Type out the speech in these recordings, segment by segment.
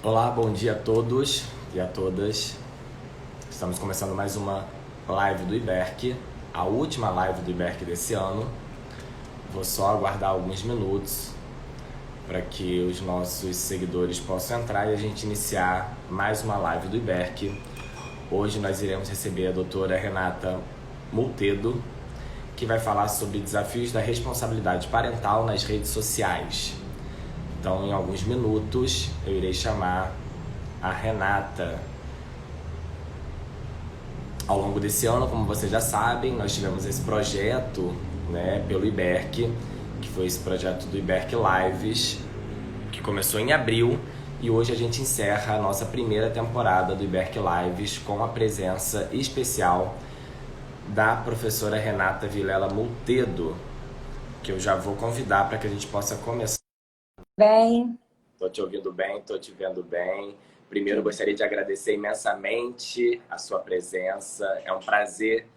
Olá, bom dia a todos e a todas. Estamos começando mais uma live do IBERC, a última live do IBERC desse ano. Vou só aguardar alguns minutos para que os nossos seguidores possam entrar e a gente iniciar mais uma live do IBERC. Hoje nós iremos receber a doutora Renata Multedo, que vai falar sobre desafios da responsabilidade parental nas redes sociais. Então, em alguns minutos, eu irei chamar a Renata. Ao longo desse ano, como vocês já sabem, nós tivemos esse projeto, pelo IBERC, que foi esse projeto do IBERC Lives, que começou em abril, e hoje a gente encerra a nossa primeira temporada do IBERC Lives com a presença especial da professora Renata Vilela Multedo, que eu já vou convidar para que a gente possa começar. Bem, Estou te ouvindo bem, estou te vendo bem. Primeiro, gostaria de agradecer imensamente a sua presença. É um prazer,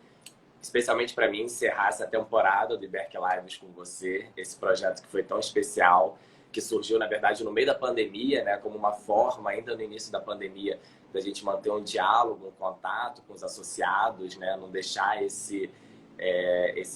especialmente para mim, encerrar essa temporada do IBERC Lives com você. Esse projeto que foi tão especial, que surgiu, na verdade, no meio da pandemia, como uma forma, ainda no início da pandemia, da gente manter um diálogo, um contato com os associados, não deixar esse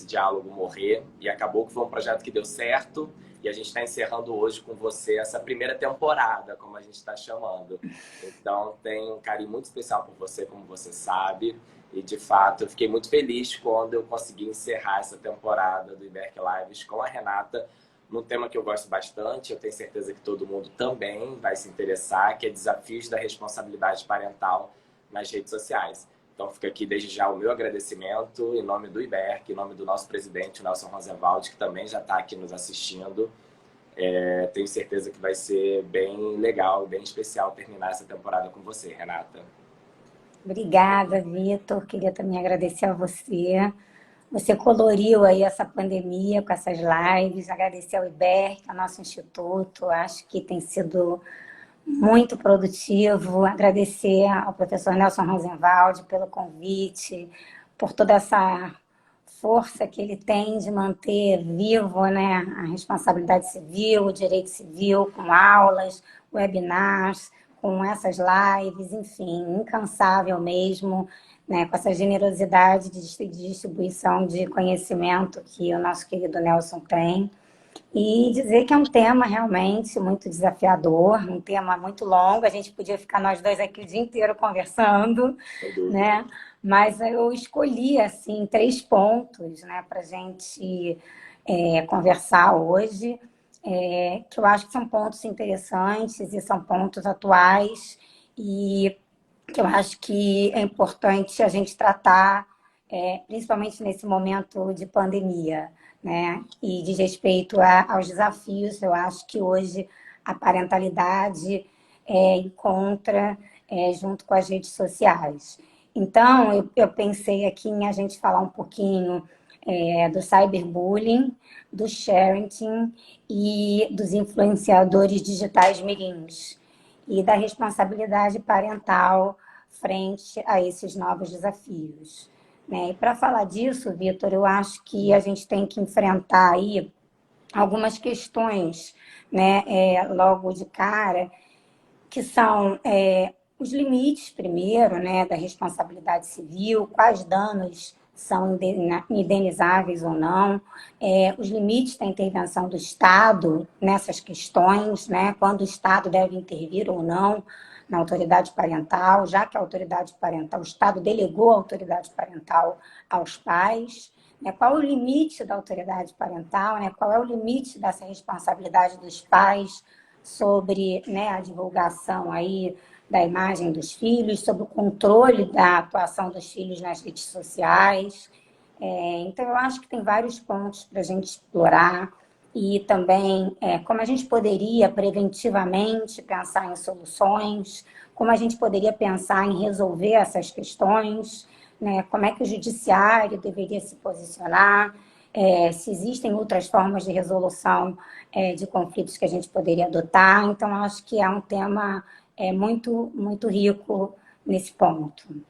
diálogo morrer. E acabou que foi um projeto que deu certo. E a gente está encerrando hoje com você essa primeira temporada, como a gente está chamando. Então, tenho um carinho muito especial por você, como você sabe. E, de fato, eu fiquei muito feliz quando eu consegui encerrar essa temporada do IBERC Lives com a Renata, num tema que eu gosto bastante. Eu tenho certeza que todo mundo também vai se interessar, que é desafios da responsabilidade parental nas redes sociais. Então, fica aqui desde já o meu agradecimento em nome do IBERC, em nome do nosso presidente, Nelson Rosenwald, que também já está aqui nos assistindo. Tenho certeza que vai ser bem legal, bem especial terminar essa temporada com você, Renata. obrigada, Vitor. Queria também agradecer a você. Você coloriu aí essa pandemia com essas lives. Agradecer ao IBERC, ao nosso instituto. Acho que tem sido muito produtivo. Agradecer ao professor Nelson Rosenwald pelo convite, por toda essa força que ele tem de manter vivo, a responsabilidade civil, o direito civil, com aulas, webinars, com essas lives, enfim, incansável mesmo, com essa generosidade de distribuição de conhecimento que o nosso querido Nelson tem. E dizer que é um tema realmente muito desafiador, um tema muito longo. A gente podia ficar nós dois aqui o dia inteiro conversando, Sem dúvida. né? Mas eu escolhi, assim, 3 pontos, para a gente conversar hoje, que eu acho que são pontos interessantes e são pontos atuais e que eu acho que é importante a gente tratar, principalmente nesse momento de pandemia, e diz respeito aos desafios. Eu acho que hoje a parentalidade encontra junto com as redes sociais. Então, eu pensei aqui em a gente falar um pouquinho do cyberbullying, do sharing e dos influenciadores digitais mirins e da responsabilidade parental frente a esses novos desafios. E para falar disso, Vitor, eu acho que a gente tem que enfrentar aí algumas questões, logo de cara, que são os limites, primeiro, da responsabilidade civil, quais danos são indenizáveis ou não, os limites da intervenção do Estado nessas questões, quando o Estado deve intervir ou não na autoridade parental, já que a autoridade parental, o Estado delegou a autoridade parental aos pais, qual é o limite da autoridade parental, qual é o limite dessa responsabilidade dos pais sobre a divulgação aí da imagem dos filhos, sobre o controle da atuação dos filhos nas redes sociais. Então, eu acho que tem vários pontos para a gente explorar e também como a gente poderia preventivamente pensar em soluções, como a gente poderia pensar em resolver essas questões, como é que o judiciário deveria se posicionar, se existem outras formas de resolução de conflitos que a gente poderia adotar. Então, acho que é um tema muito, muito rico nesse ponto.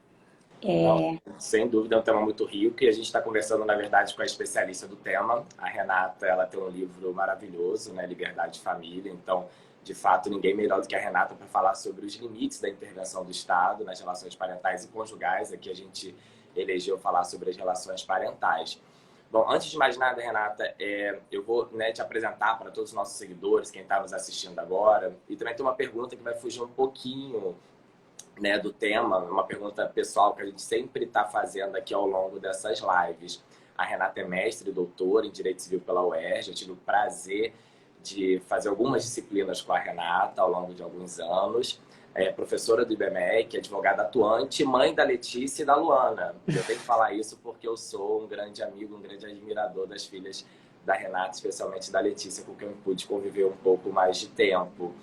Não, sem dúvida, é um tema muito rico e a gente está conversando, na verdade, com a especialista do tema. A Renata, ela tem um livro maravilhoso, né, Liberdade de Família. Então, de fato, ninguém melhor do que a Renata para falar sobre os limites da intervenção do Estado nas relações parentais e conjugais. Aqui a gente elegeu falar sobre as relações parentais. Bom, antes de mais nada, Renata, eu vou, né, te apresentar para todos os nossos seguidores, quem está nos assistindo agora. E também tem uma pergunta que vai fugir um pouquinho, né, do tema, uma pergunta pessoal que a gente sempre está fazendo aqui ao longo dessas lives. A Renata é mestre e doutora em Direito Civil pela UERJ. Eu tive o prazer de fazer algumas disciplinas com a Renata ao longo de alguns anos. É professora do IBMEC, advogada atuante, mãe da Letícia e da Luana. Eu tenho que falar isso porque eu sou um grande amigo, um grande admirador das filhas da Renata, especialmente da Letícia, com quem eu pude conviver um pouco mais de tempo.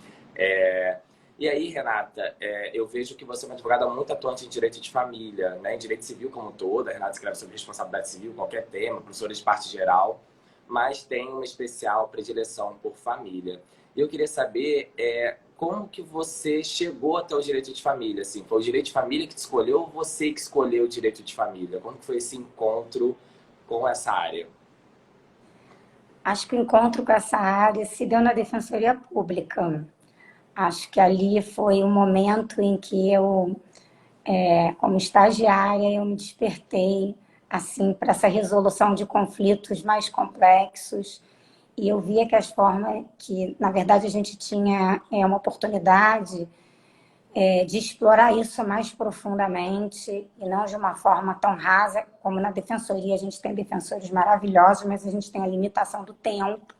E aí, Renata, eu vejo que você é uma advogada muito atuante em direito de família, né? Em direito civil como um todo. A Renata escreve sobre responsabilidade civil, qualquer tema, professora de parte geral, mas tem uma especial predileção por família. E eu queria saber como que você chegou até o direito de família? Assim, foi o direito de família que te escolheu ou você que escolheu o direito de família? Como que foi esse encontro com essa área? Acho que o encontro com essa área se deu na Defensoria Pública. Acho que ali foi o momento em que eu, como estagiária, eu me despertei assim para essa resolução de conflitos mais complexos e eu via que as formas que, na verdade, a gente tinha uma oportunidade de explorar isso mais profundamente e não de uma forma tão rasa como na defensoria. A gente tem defensores maravilhosos, mas a gente tem a limitação do tempo.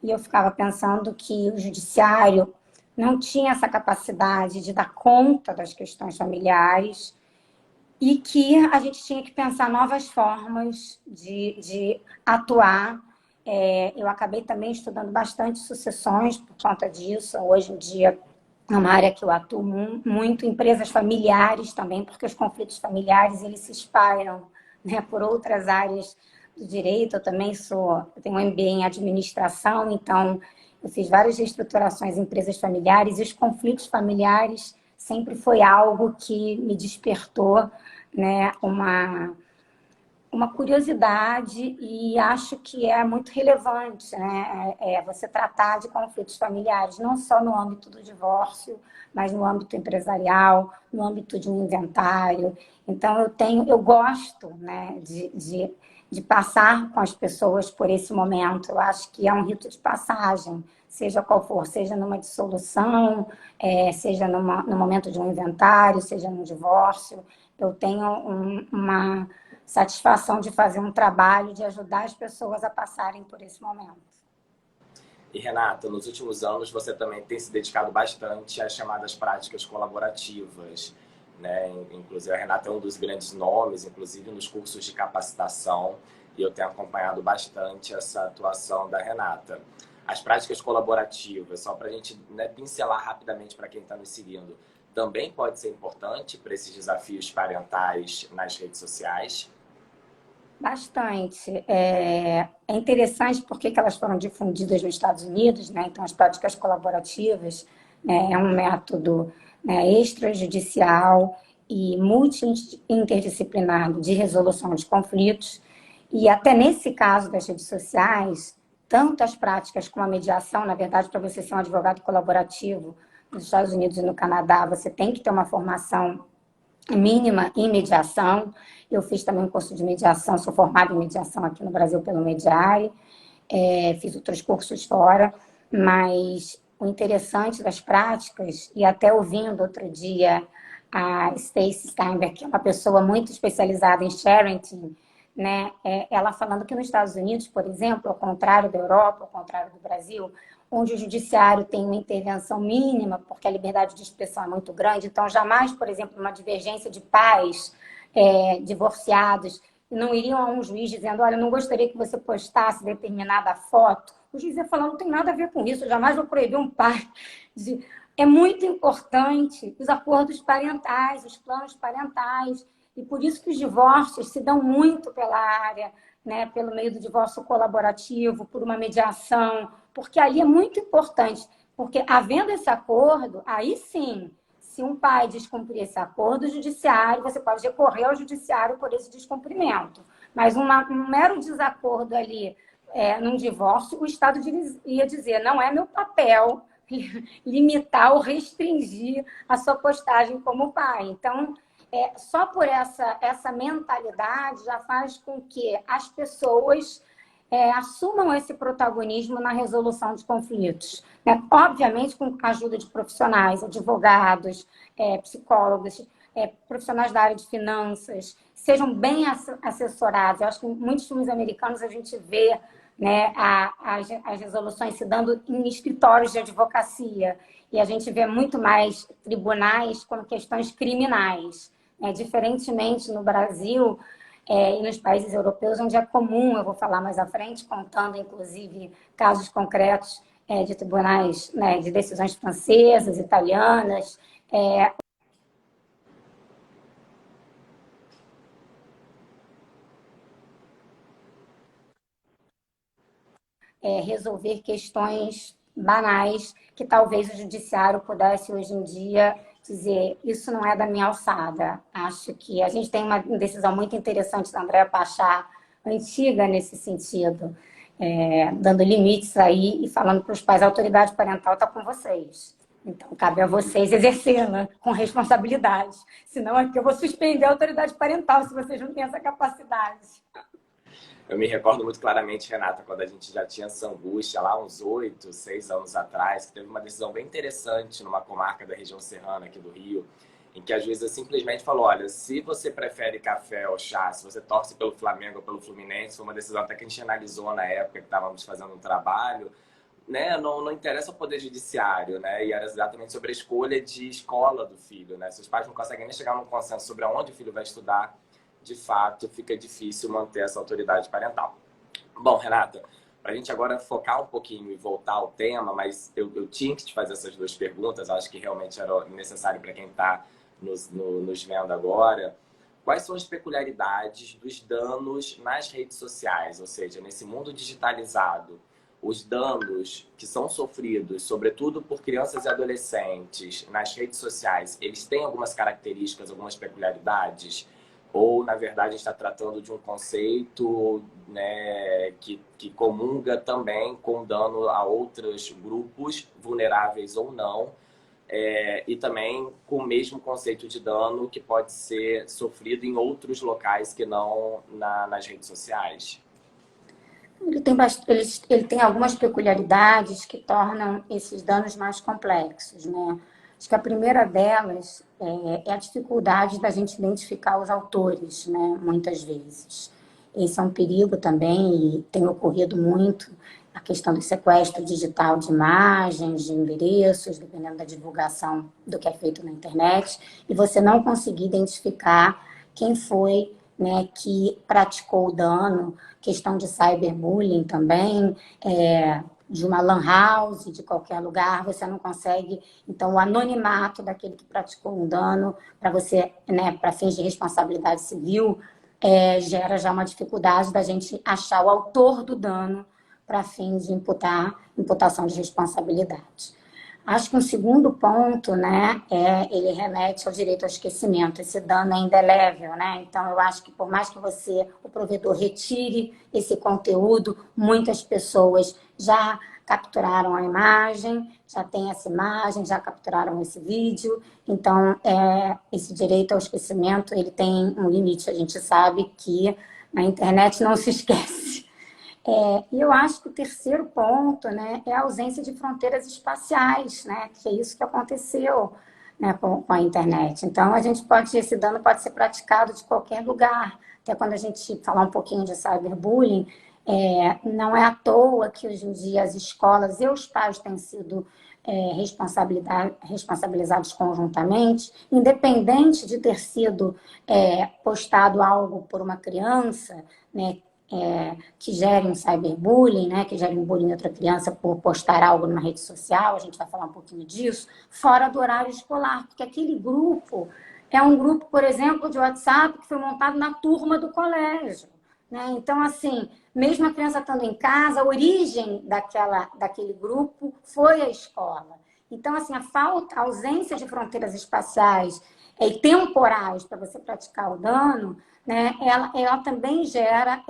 E eu ficava pensando que o judiciário não tinha essa capacidade de dar conta das questões familiares e que a gente tinha que pensar novas formas de atuar. Eu acabei também estudando bastante sucessões por conta disso. Hoje em dia é uma área que eu atuo muito, empresas familiares também, porque os conflitos familiares eles se espalham, né, por outras áreas do direito. Eu também eu tenho um MBA em administração, então eu fiz várias reestruturações em empresas familiares e os conflitos familiares sempre foi algo que me despertou, né, uma curiosidade e acho que é muito relevante, né? Você tratar de conflitos familiares, não só no âmbito do divórcio, mas no âmbito empresarial, no âmbito de um inventário. Então, eu gosto, né, de passar com as pessoas por esse momento. Eu acho que é um rito de passagem, seja qual for, seja numa dissolução, seja no momento de um inventário, seja no divórcio. Eu tenho uma satisfação de fazer um trabalho, de ajudar as pessoas a passarem por esse momento. E, Renata, nos últimos anos você também tem se dedicado bastante às chamadas práticas colaborativas, né? Inclusive, a Renata é um dos grandes nomes, inclusive nos cursos de capacitação, e eu tenho acompanhado bastante essa atuação da Renata. As práticas colaborativas, só para a gente, né, pincelar rapidamente para quem está nos seguindo, também pode ser importante para esses desafios parentais nas redes sociais? Bastante. É interessante porque elas foram difundidas nos Estados Unidos, né? Então, as práticas colaborativas, né, é um método, né, extrajudicial e multi-interdisciplinar de resolução de conflitos. E até nesse caso das redes sociais, tanto as práticas como a mediação, na verdade, para você ser um advogado colaborativo nos Estados Unidos e no Canadá, você tem que ter uma formação mínima em mediação. Eu fiz também um curso de mediação, sou formada em mediação aqui no Brasil pelo Mediare, fiz outros cursos fora, mas o interessante das práticas, e até ouvindo outro dia a Stacey Steinberg, que é uma pessoa muito especializada em parenting, né, ela falando que nos Estados Unidos, por exemplo, ao contrário da Europa, ao contrário do Brasil, onde o judiciário tem uma intervenção mínima, porque a liberdade de expressão é muito grande, então jamais, por exemplo, uma divergência de pais divorciados não iriam a um juiz dizendo, olha, não gostaria que você postasse determinada foto. O juiz ia falar, não tem nada a ver com isso, eu jamais vou proibir um pai de... É muito importante os acordos parentais, os planos parentais, e por isso que os divórcios se dão muito pela área, né, pelo meio do divórcio colaborativo, por uma mediação, porque ali é muito importante, porque havendo esse acordo, aí sim, se um pai descumprir esse acordo, o judiciário, você pode recorrer ao judiciário por esse descumprimento. Mas um mero desacordo ali, num divórcio, o Estado ia dizer, não é meu papel limitar ou restringir a sua postagem como pai. Então, só por essa mentalidade já faz com que as pessoas assumam esse protagonismo na resolução de conflitos, né? Obviamente com a ajuda de profissionais, advogados, psicólogos, profissionais da área de finanças, sejam bem assessorados. Eu acho que em muitos filmes americanos a gente vê, né, as resoluções se dando em escritórios de advocacia, e a gente vê muito mais tribunais como questões criminais. Diferentemente no Brasil e nos países europeus, onde é comum, eu vou falar mais à frente, contando inclusive casos concretos de tribunais, né, de decisões francesas, italianas, resolver questões banais que talvez o judiciário pudesse hoje em dia dizer, isso não é da minha alçada. Acho que a gente tem uma decisão muito interessante da Andréa Pachá, antiga nesse sentido, dando limites aí e falando para os pais, a autoridade parental está com vocês. Então, cabe a vocês exercê-la com responsabilidade. Senão, aqui eu vou suspender a autoridade parental se vocês não têm essa capacidade. Eu me recordo muito claramente, Renata, quando a gente já tinha essa angústia lá uns 8, 6 anos atrás, que teve uma decisão bem interessante numa comarca da região serrana aqui do Rio, em que a juíza simplesmente falou, olha, se você prefere café ou chá, se você torce pelo Flamengo ou pelo Fluminense, foi uma decisão até que a gente analisou na época que estávamos fazendo um trabalho, né? Não interessa o poder judiciário, né? E era exatamente sobre a escolha de escola do filho, né? Se os pais não conseguem nem chegar num consenso sobre aonde o filho vai estudar, de fato, fica difícil manter essa autoridade parental. Bom, Renata, para a gente agora focar um pouquinho e voltar ao tema, mas eu tinha que te fazer essas duas perguntas, acho que realmente era necessário para quem está nos vendo agora. Quais são as peculiaridades dos danos nas redes sociais, ou seja, nesse mundo digitalizado? Os danos que são sofridos, sobretudo por crianças e adolescentes, nas redes sociais, eles têm algumas características, algumas peculiaridades? Ou, na verdade, a gente está tratando de um conceito, né, que comunga também com dano a outros grupos, vulneráveis ou não, e também com o mesmo conceito de dano que pode ser sofrido em outros locais que não nas redes sociais? Ele tem algumas peculiaridades que tornam esses danos mais complexos, né? Acho que a primeira delas é a dificuldade da gente identificar os autores, né? Muitas vezes. Esse é um perigo também, e tem ocorrido muito a questão do sequestro digital de imagens, de endereços, dependendo da divulgação do que é feito na internet, e você não conseguir identificar quem foi, né, que praticou o dano, questão de cyberbullying também, de uma lan house, de qualquer lugar, você não consegue. Então, o anonimato daquele que praticou um dano, para você, né, para fins de responsabilidade civil, gera já uma dificuldade da gente achar o autor do dano para fins de imputação de responsabilidade. Acho que um segundo ponto, né, ele remete ao direito ao esquecimento. Esse dano é indelével, né? Então, eu acho que por mais que você, o provedor, retire esse conteúdo, muitas pessoas já capturaram a imagem, já tem essa imagem, já capturaram esse vídeo. Então, esse direito ao esquecimento, ele tem um limite. A gente sabe que na internet não se esquece. E eu acho que o terceiro ponto, né, é a ausência de fronteiras espaciais, né, que é isso que aconteceu, né, com a internet. Então, esse dano pode ser praticado de qualquer lugar. Até quando a gente falar um pouquinho de cyberbullying, não é à toa que hoje em dia as escolas e os pais têm sido responsabilizados conjuntamente, independente de ter sido postado algo por uma criança, né, que gere um cyberbullying, né, que gere um bullying em outra criança por postar algo numa rede social, a gente vai falar um pouquinho disso, fora do horário escolar, porque aquele grupo é um grupo, por exemplo, de WhatsApp que foi montado na turma do colégio, né? Então, assim, mesmo a criança estando em casa, a origem daquele grupo foi a escola. Então, assim, a ausência de fronteiras espaciais e temporais para você praticar o dano, né, ela também gera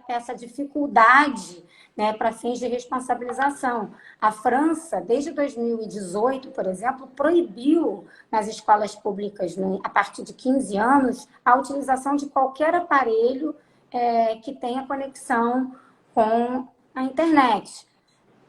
essa dificuldade, né, para fins de responsabilização. A França, desde 2018, por exemplo, proibiu nas escolas públicas, né, a partir de 15 anos, a utilização de qualquer aparelho que tenha conexão com a internet.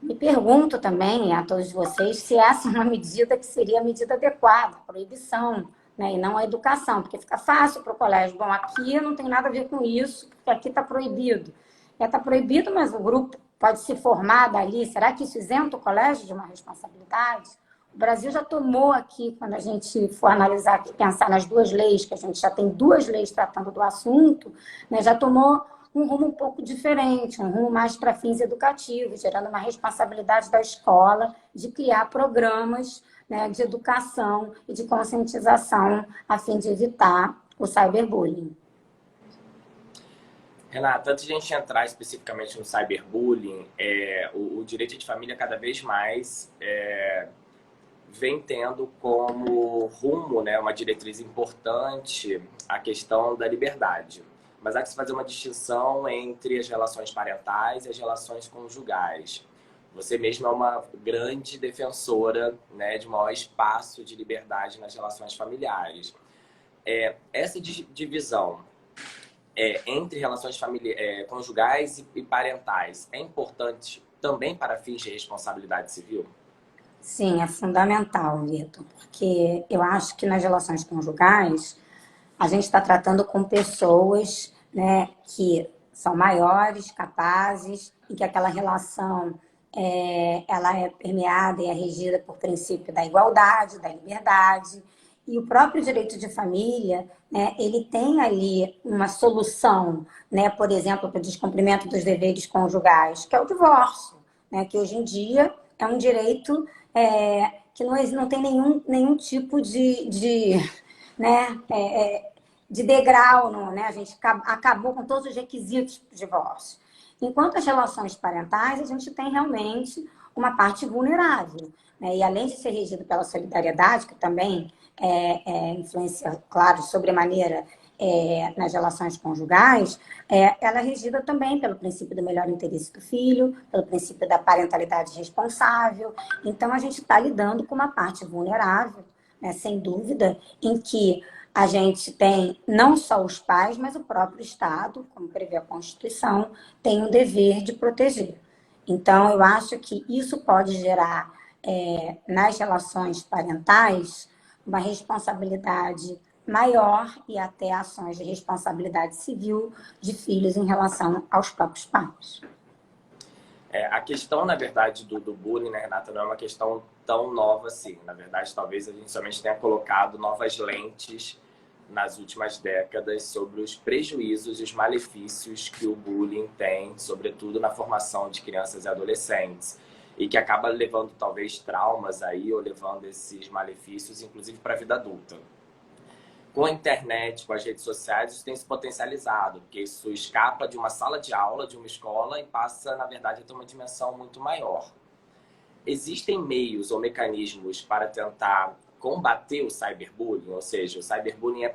Me pergunto também a todos vocês se essa é uma medida que seria a medida adequada, a proibição, né, e não a educação, porque fica fácil para o colégio. Bom, aqui não tem nada a ver com isso, porque aqui está proibido. Está proibido, mas o grupo pode se formar dali. Será que isso isenta o colégio de uma responsabilidade? O Brasil já tomou aqui, quando a gente for analisar aqui, pensar nas duas leis, que a gente já tem duas leis tratando do assunto, né, já tomou um rumo um pouco diferente, um rumo mais para fins educativos, gerando uma responsabilidade da escola de criar programas, né, de educação e de conscientização a fim de evitar o cyberbullying. Renata, antes de a gente entrar especificamente no cyberbullying, o direito de família cada vez mais vem tendo como rumo, né, uma diretriz importante a questão da liberdade. Mas há que se fazer uma distinção entre as relações parentais e as relações conjugais. Você mesma é uma grande defensora, né, de maior espaço de liberdade nas relações familiares. Essa divisão entre relações conjugais e parentais é importante também para fins de responsabilidade civil? Sim, é fundamental, Vitor, porque eu acho que nas relações conjugais a gente está tratando com pessoas, né, que são maiores, capazes, e que aquela relação ela é permeada e é regida por princípio da igualdade, da liberdade. E o próprio direito de família, né, ele tem ali uma solução, né, por exemplo, para o descumprimento dos deveres conjugais, que é o divórcio, né, que hoje em dia é um direito que não tem nenhum tipo né, de degrau, não, né? A gente acabou com todos os requisitos de divórcio. Enquanto as relações parentais, a gente tem realmente uma parte vulnerável, né? E além de ser regido pela solidariedade, que também influencia, claro, sobremaneira nas relações conjugais, ela é regida também pelo princípio do melhor interesse do filho, pelo princípio da parentalidade responsável. Então, a gente está lidando com uma parte vulnerável, né, sem dúvida, em que a gente tem não só os pais, mas o próprio Estado, como prevê a Constituição, tem o dever de proteger. Então, eu acho que isso pode gerar, nas relações parentais, uma responsabilidade maior e até ações de responsabilidade civil de filhos em relação aos próprios pais. A questão, na verdade, do bullying, né, Renata, não é uma questão tão nova assim. Na verdade, talvez a gente somente tenha colocado novas lentes nas últimas décadas sobre os prejuízos e os malefícios que o bullying tem, sobretudo na formação de crianças e adolescentes, e que acaba levando talvez traumas aí, ou levando esses malefícios, inclusive para a vida adulta. Com a internet, com as redes sociais, isso tem se potencializado, porque isso escapa de uma sala de aula, de uma escola, e passa, na verdade, a ter uma dimensão muito maior. Existem meios ou mecanismos para tentar combater o cyberbullying? Ou seja, o cyberbullying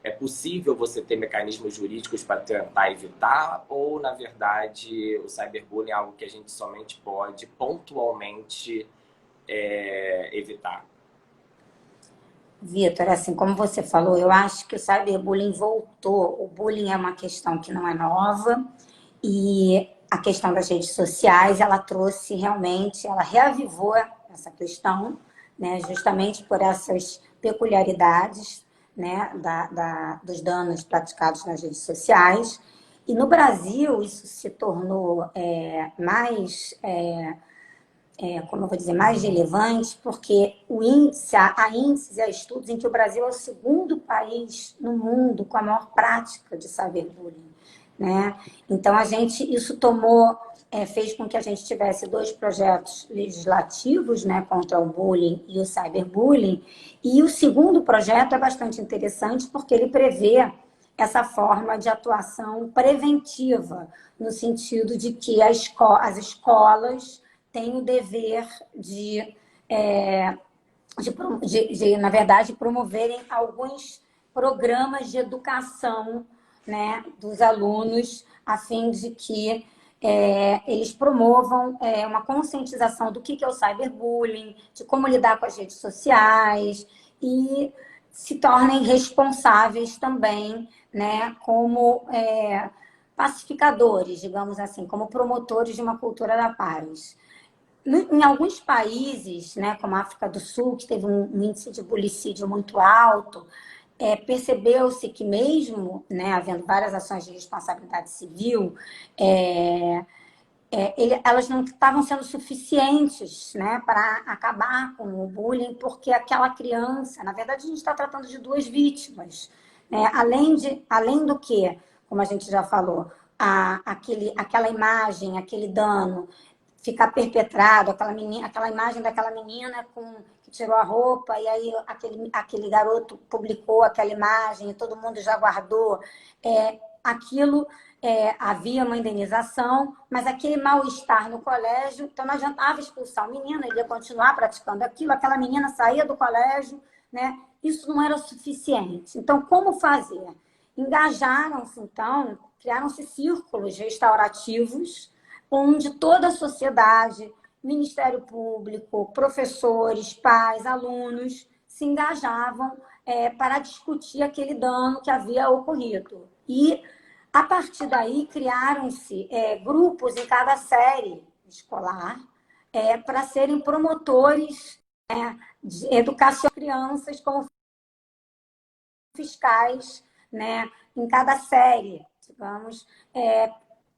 é possível você ter mecanismos jurídicos para tentar evitar? Ou, na verdade, o cyberbullying é algo que a gente somente pode pontualmente evitar? Vitor, assim como você falou, eu acho que o cyberbullying voltou. O bullying é uma questão que não é nova e a questão das redes sociais, ela trouxe realmente, ela reavivou essa questão, né, justamente por essas peculiaridades, né, dos danos praticados nas redes sociais. E no Brasil, isso se tornou mais... como eu vou dizer, mais relevante, porque há índices e há estudos em que o Brasil é o segundo país no mundo com a maior prática de cyberbullying, né? Então, isso fez com que a gente tivesse 2 projetos legislativos, né, contra o bullying e o cyberbullying, e o segundo projeto é bastante interessante porque ele prevê essa forma de atuação preventiva, no sentido de que as escolas tem o dever de na verdade, promoverem alguns programas de educação, né, dos alunos, a fim de que eles promovam uma conscientização do que é o cyberbullying, de como lidar com as redes sociais e se tornem responsáveis também, né, como pacificadores, digamos assim, como promotores de uma cultura da paz. Em alguns países, né, como a África do Sul, que teve um índice de bulicídio muito alto, percebeu-se que mesmo, né, havendo várias ações de responsabilidade civil, elas não estavam sendo suficientes, né, para acabar com o bullying, porque aquela criança, na verdade, a gente está tratando de duas vítimas, né, além do que, como a gente já falou, aquela imagem, aquele dano ficar perpetrado, aquela imagem daquela menina que tirou a roupa e aí aquele garoto publicou aquela imagem e todo mundo já guardou. Aquilo havia uma indenização, mas aquele mal-estar no colégio, então não adiantava expulsar o menino, ele ia continuar praticando aquilo, aquela menina saía do colégio, né? Isso não era suficiente. Então, como fazer? Engajaram-se, então, criaram-se círculos restaurativos, onde toda a sociedade, Ministério Público, professores, pais, alunos, se engajavam para discutir aquele dano que havia ocorrido. E, a partir daí, criaram-se grupos em cada série escolar para serem promotores de educação de crianças como fiscais, né, em cada série, digamos,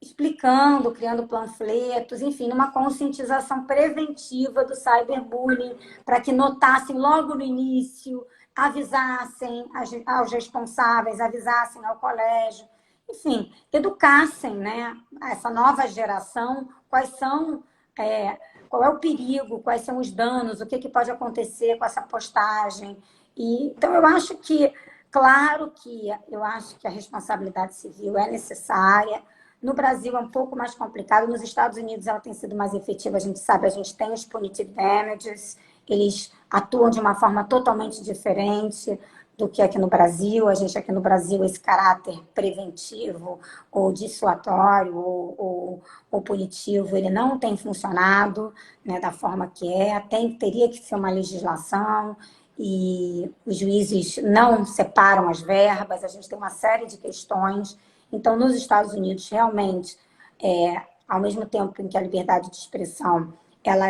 explicando, criando panfletos, enfim, uma conscientização preventiva do cyberbullying, para que notassem logo no início, avisassem aos responsáveis, avisassem ao colégio, enfim, educassem, né, essa nova geração, qual é o perigo, quais são os danos, o que pode acontecer com essa postagem. Então, eu acho que, claro que eu acho que a responsabilidade civil é necessária. No Brasil é um pouco mais complicado, nos Estados Unidos ela tem sido mais efetiva, a gente sabe, a gente tem os punitive damages, eles atuam de uma forma totalmente diferente do que aqui no Brasil. A gente aqui no Brasil, esse caráter preventivo ou dissuasório ou punitivo, ele não tem funcionado, né, da forma que teria que ser uma legislação, e os juízes não separam as verbas, a gente tem uma série de questões. Então, nos Estados Unidos, realmente, ao mesmo tempo em que a liberdade de expressão ela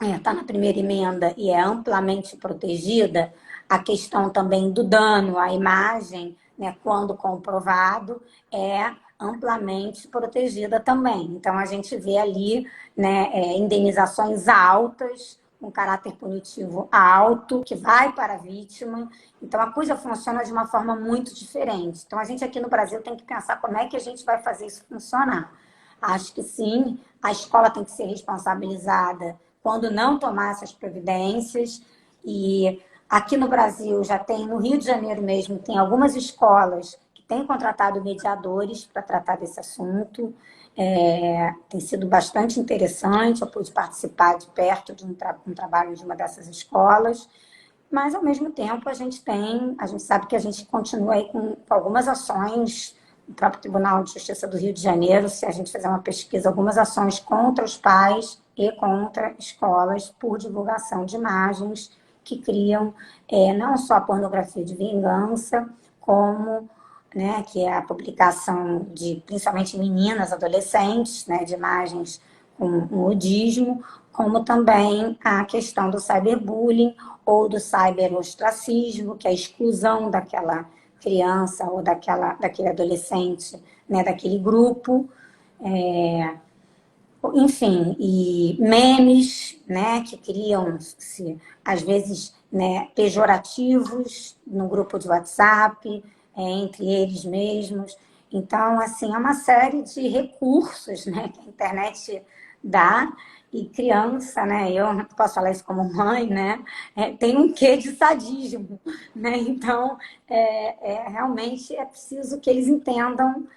está na primeira emenda e é amplamente protegida, a questão também do dano à imagem, né, quando comprovado, é amplamente protegida também. Então, a gente vê ali, né, indenizações altas, um caráter punitivo alto, que vai para a vítima. Então, a coisa funciona de uma forma muito diferente. Então, a gente aqui no Brasil tem que pensar como é que a gente vai fazer isso funcionar. Acho que sim, a escola tem que ser responsabilizada quando não tomar essas providências. E aqui no Brasil já tem, no Rio de Janeiro mesmo, tem algumas escolas que têm contratado mediadores para tratar desse assunto. Tem sido bastante interessante, eu pude participar de perto de um trabalho de uma dessas escolas, mas, ao mesmo tempo, a gente sabe que a gente continua aí com algumas ações, o próprio Tribunal de Justiça do Rio de Janeiro, se a gente fizer uma pesquisa, algumas ações contra os pais e contra escolas por divulgação de imagens que criam não só a pornografia de vingança, como, né, que é a publicação de, principalmente, meninas, adolescentes, né, de imagens com nudismo, como também a questão do cyberbullying ou do cyberostracismo, que é a exclusão daquela criança ou daquele adolescente, né, daquele grupo. Enfim, e memes, né, que criam-se, às vezes, né, pejorativos no grupo de WhatsApp, entre eles mesmos. Então, assim, é uma série de recursos, né, que a internet dá, e criança, né, eu posso falar isso como mãe, né, tem um quê de sadismo, né, então, realmente é preciso que eles entendam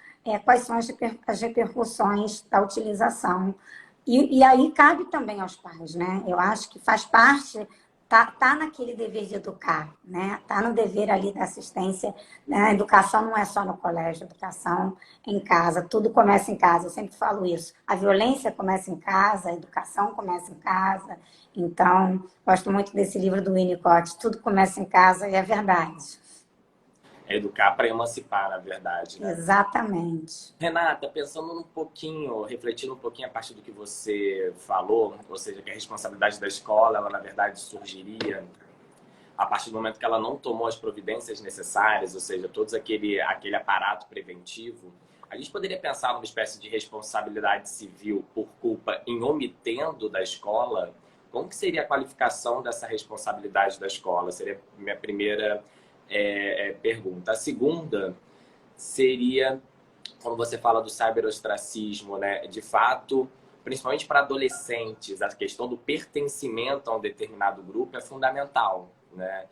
quais são as repercussões da utilização E aí cabe também aos pais, né? Eu acho que faz parte, tá naquele dever de educar, né? Tá no dever ali da assistência, né? A educação não é só no colégio, a educação é em casa, tudo começa em casa, eu sempre falo isso. A violência começa em casa, a educação começa em casa. Então, gosto muito desse livro do Winnicott, tudo começa em casa e é verdade. É educar para emancipar, na verdade, né? Exatamente. Renata, pensando um pouquinho, refletindo um pouquinho a partir do que você falou, ou seja, que a responsabilidade da escola, ela na verdade surgiria a partir do momento que ela não tomou as providências necessárias, ou seja, todo aquele aparato preventivo, a gente poderia pensar numa espécie de responsabilidade civil por culpa em omitendo da escola? Como que seria a qualificação dessa responsabilidade da escola? Seria a minha primeira pergunta. A segunda seria, quando você fala do cyberostracismo, né? De fato, principalmente para adolescentes, a questão do pertencimento a um determinado grupo é fundamental, né?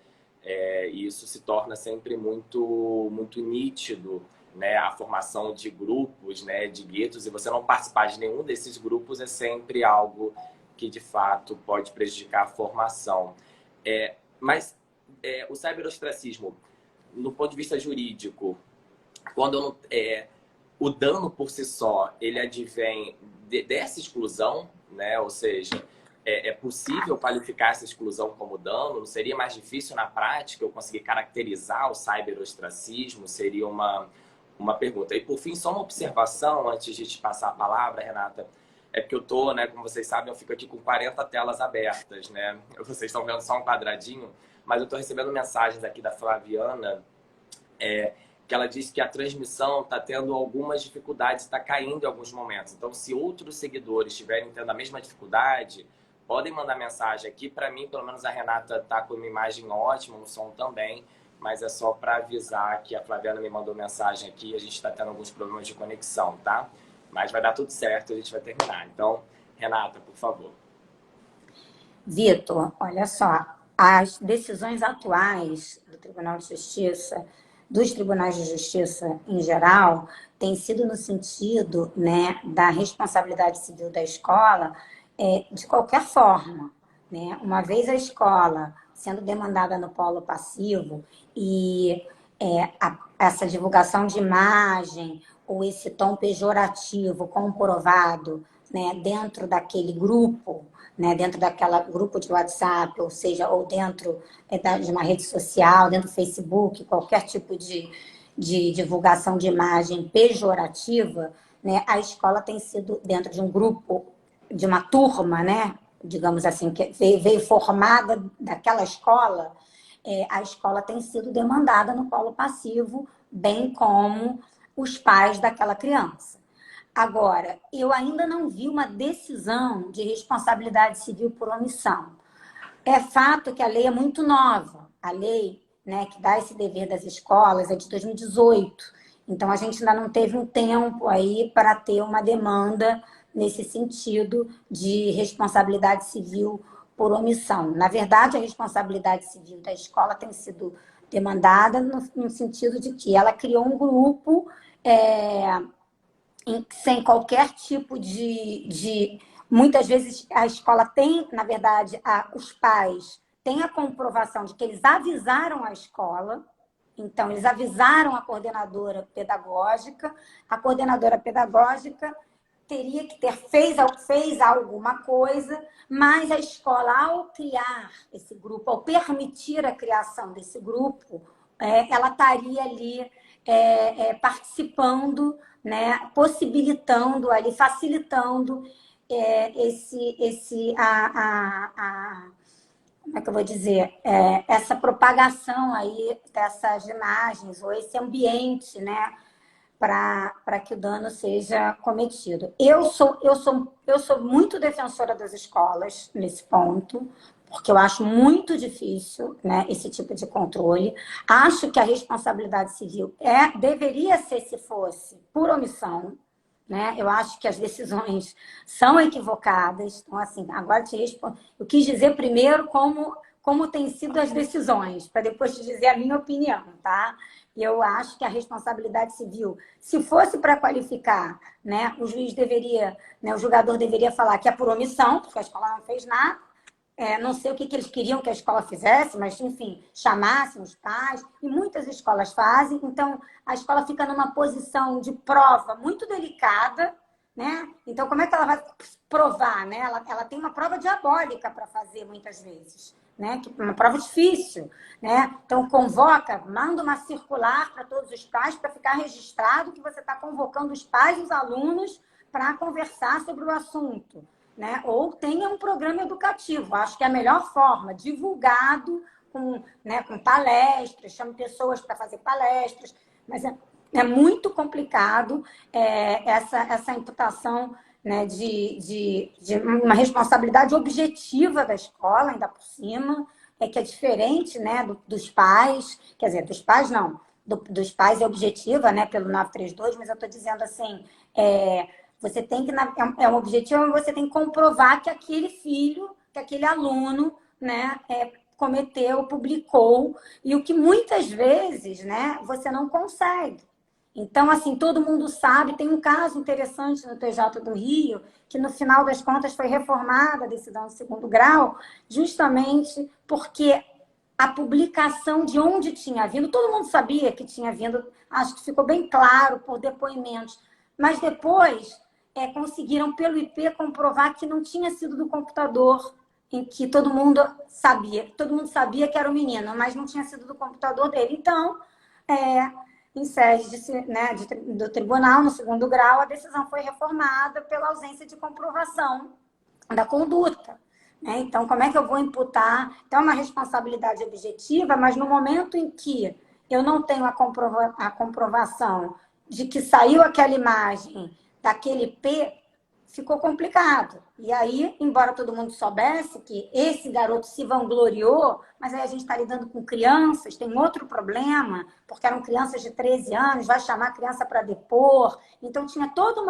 E isso se torna sempre muito nítido, né? A formação de grupos, né? De guetos, e você não participar de nenhum desses grupos é sempre algo que, de fato, pode prejudicar a formação. Mas o cyberostracismo, no ponto de vista jurídico, quando eu não, o dano por si só, ele advém dessa exclusão, né? Ou seja, é possível qualificar essa exclusão como dano? Não seria mais difícil na prática eu conseguir caracterizar o cyberostracismo? Seria uma pergunta. E por fim, só uma observação antes de te passar a palavra, Renata. É porque eu tô, né, como vocês sabem, eu fico aqui com 40 telas abertas, né? Vocês estão vendo só um quadradinho, mas eu estou recebendo mensagens aqui da Flaviana, que ela disse que a transmissão está tendo algumas dificuldades, está caindo em alguns momentos. Então, se outros seguidores estiverem tendo a mesma dificuldade, podem mandar mensagem aqui. Para mim, pelo menos a Renata está com uma imagem ótima, um som também, mas é só para avisar que a Flaviana me mandou mensagem aqui e a gente está tendo alguns problemas de conexão, tá? Mas vai dar tudo certo, a gente vai terminar. Então, Renata, por favor. Vitor, olha só, as decisões atuais do Tribunal de Justiça, dos tribunais de justiça em geral, têm sido no sentido, né, da responsabilidade civil da escola de qualquer forma, né? Uma vez a escola sendo demandada no polo passivo e essa divulgação de imagem ou esse tom pejorativo comprovado, né, dentro daquele grupo, né, dentro daquela grupo de WhatsApp, ou seja, ou dentro de uma rede social, dentro do Facebook, qualquer tipo de divulgação de imagem pejorativa, né, a escola tem sido dentro de um grupo, de uma turma, né, digamos assim, que veio formada daquela escola, a escola tem sido demandada no polo passivo, bem como os pais daquela criança. Agora, eu ainda não vi uma decisão de responsabilidade civil por omissão. É fato que a lei é muito nova. A lei, né, que dá esse dever das escolas é de 2018. Então, a gente ainda não teve um tempo aí para ter uma demanda nesse sentido de responsabilidade civil por omissão. Na verdade, a responsabilidade civil da escola tem sido demandada no sentido de que ela criou um grupo sem qualquer tipo de... Muitas vezes a escola tem, na verdade, os pais têm a comprovação de que eles avisaram a escola, então eles avisaram a coordenadora pedagógica teria que fez alguma coisa, mas a escola, ao criar esse grupo, ao permitir a criação desse grupo, ela estaria ali participando, né, possibilitando ali, facilitando como é que eu vou dizer, essa propagação aí dessas imagens ou esse ambiente, né, para que o dano seja cometido. Eu sou muito defensora das escolas nesse ponto, porque eu acho muito difícil, né, esse tipo de controle. Acho que a responsabilidade civil deveria ser, se fosse, por omissão, né? Eu acho que as decisões são equivocadas. Então, assim, agora eu quis dizer primeiro como têm sido as decisões, para depois te dizer a minha opinião, tá? E eu acho que a responsabilidade civil, se fosse para qualificar, né, o juiz deveria, né, o julgador deveria falar que é por omissão, porque a escola não fez nada. Não sei o que eles queriam que a escola fizesse, mas, enfim, chamassem os pais, e muitas escolas fazem. Então, a escola fica numa posição de prova muito delicada, né? Então, como é que ela vai provar, né? Ela tem uma prova diabólica para fazer, muitas vezes, né? Uma prova difícil, né? Então, convoca, manda uma circular para todos os pais para ficar registrado que você está convocando os pais e os alunos para conversar sobre o assunto. Né? Ou tenha um programa educativo. Acho que é a melhor forma, divulgado, com palestras, chame pessoas para fazer palestras, mas é muito complicado essa imputação, né, de uma responsabilidade objetiva da escola, ainda por cima, que é diferente, né, dos pais, quer dizer, dos pais não, dos pais é objetiva, né, pelo 932, mas eu estou dizendo assim, você tem que, um objetivo, você tem que comprovar que aquele filho, que aquele aluno, né, cometeu, publicou, e o que muitas vezes, né, você não consegue. Então, assim, todo mundo sabe, tem um caso interessante no TJ do Rio, que no final das contas foi reformada a decisão do segundo grau, justamente porque a publicação de onde tinha vindo, todo mundo sabia que tinha vindo, acho que ficou bem claro por depoimentos, mas depois conseguiram, pelo IP, comprovar que não tinha sido do computador, em que todo mundo sabia que era o menino, mas não tinha sido do computador dele. Então, em sede do tribunal, no segundo grau, a decisão foi reformada pela ausência de comprovação da conduta. Né? Então, como é que eu vou imputar? Então, é uma responsabilidade objetiva, mas no momento em que eu não tenho a comprovação de que saiu aquela imagem daquele P, ficou complicado. E aí, embora todo mundo soubesse que esse garoto se vangloriou, mas aí a gente está lidando com crianças, tem outro problema, porque eram crianças de 13 anos, vai chamar a criança para depor. Então, tem toda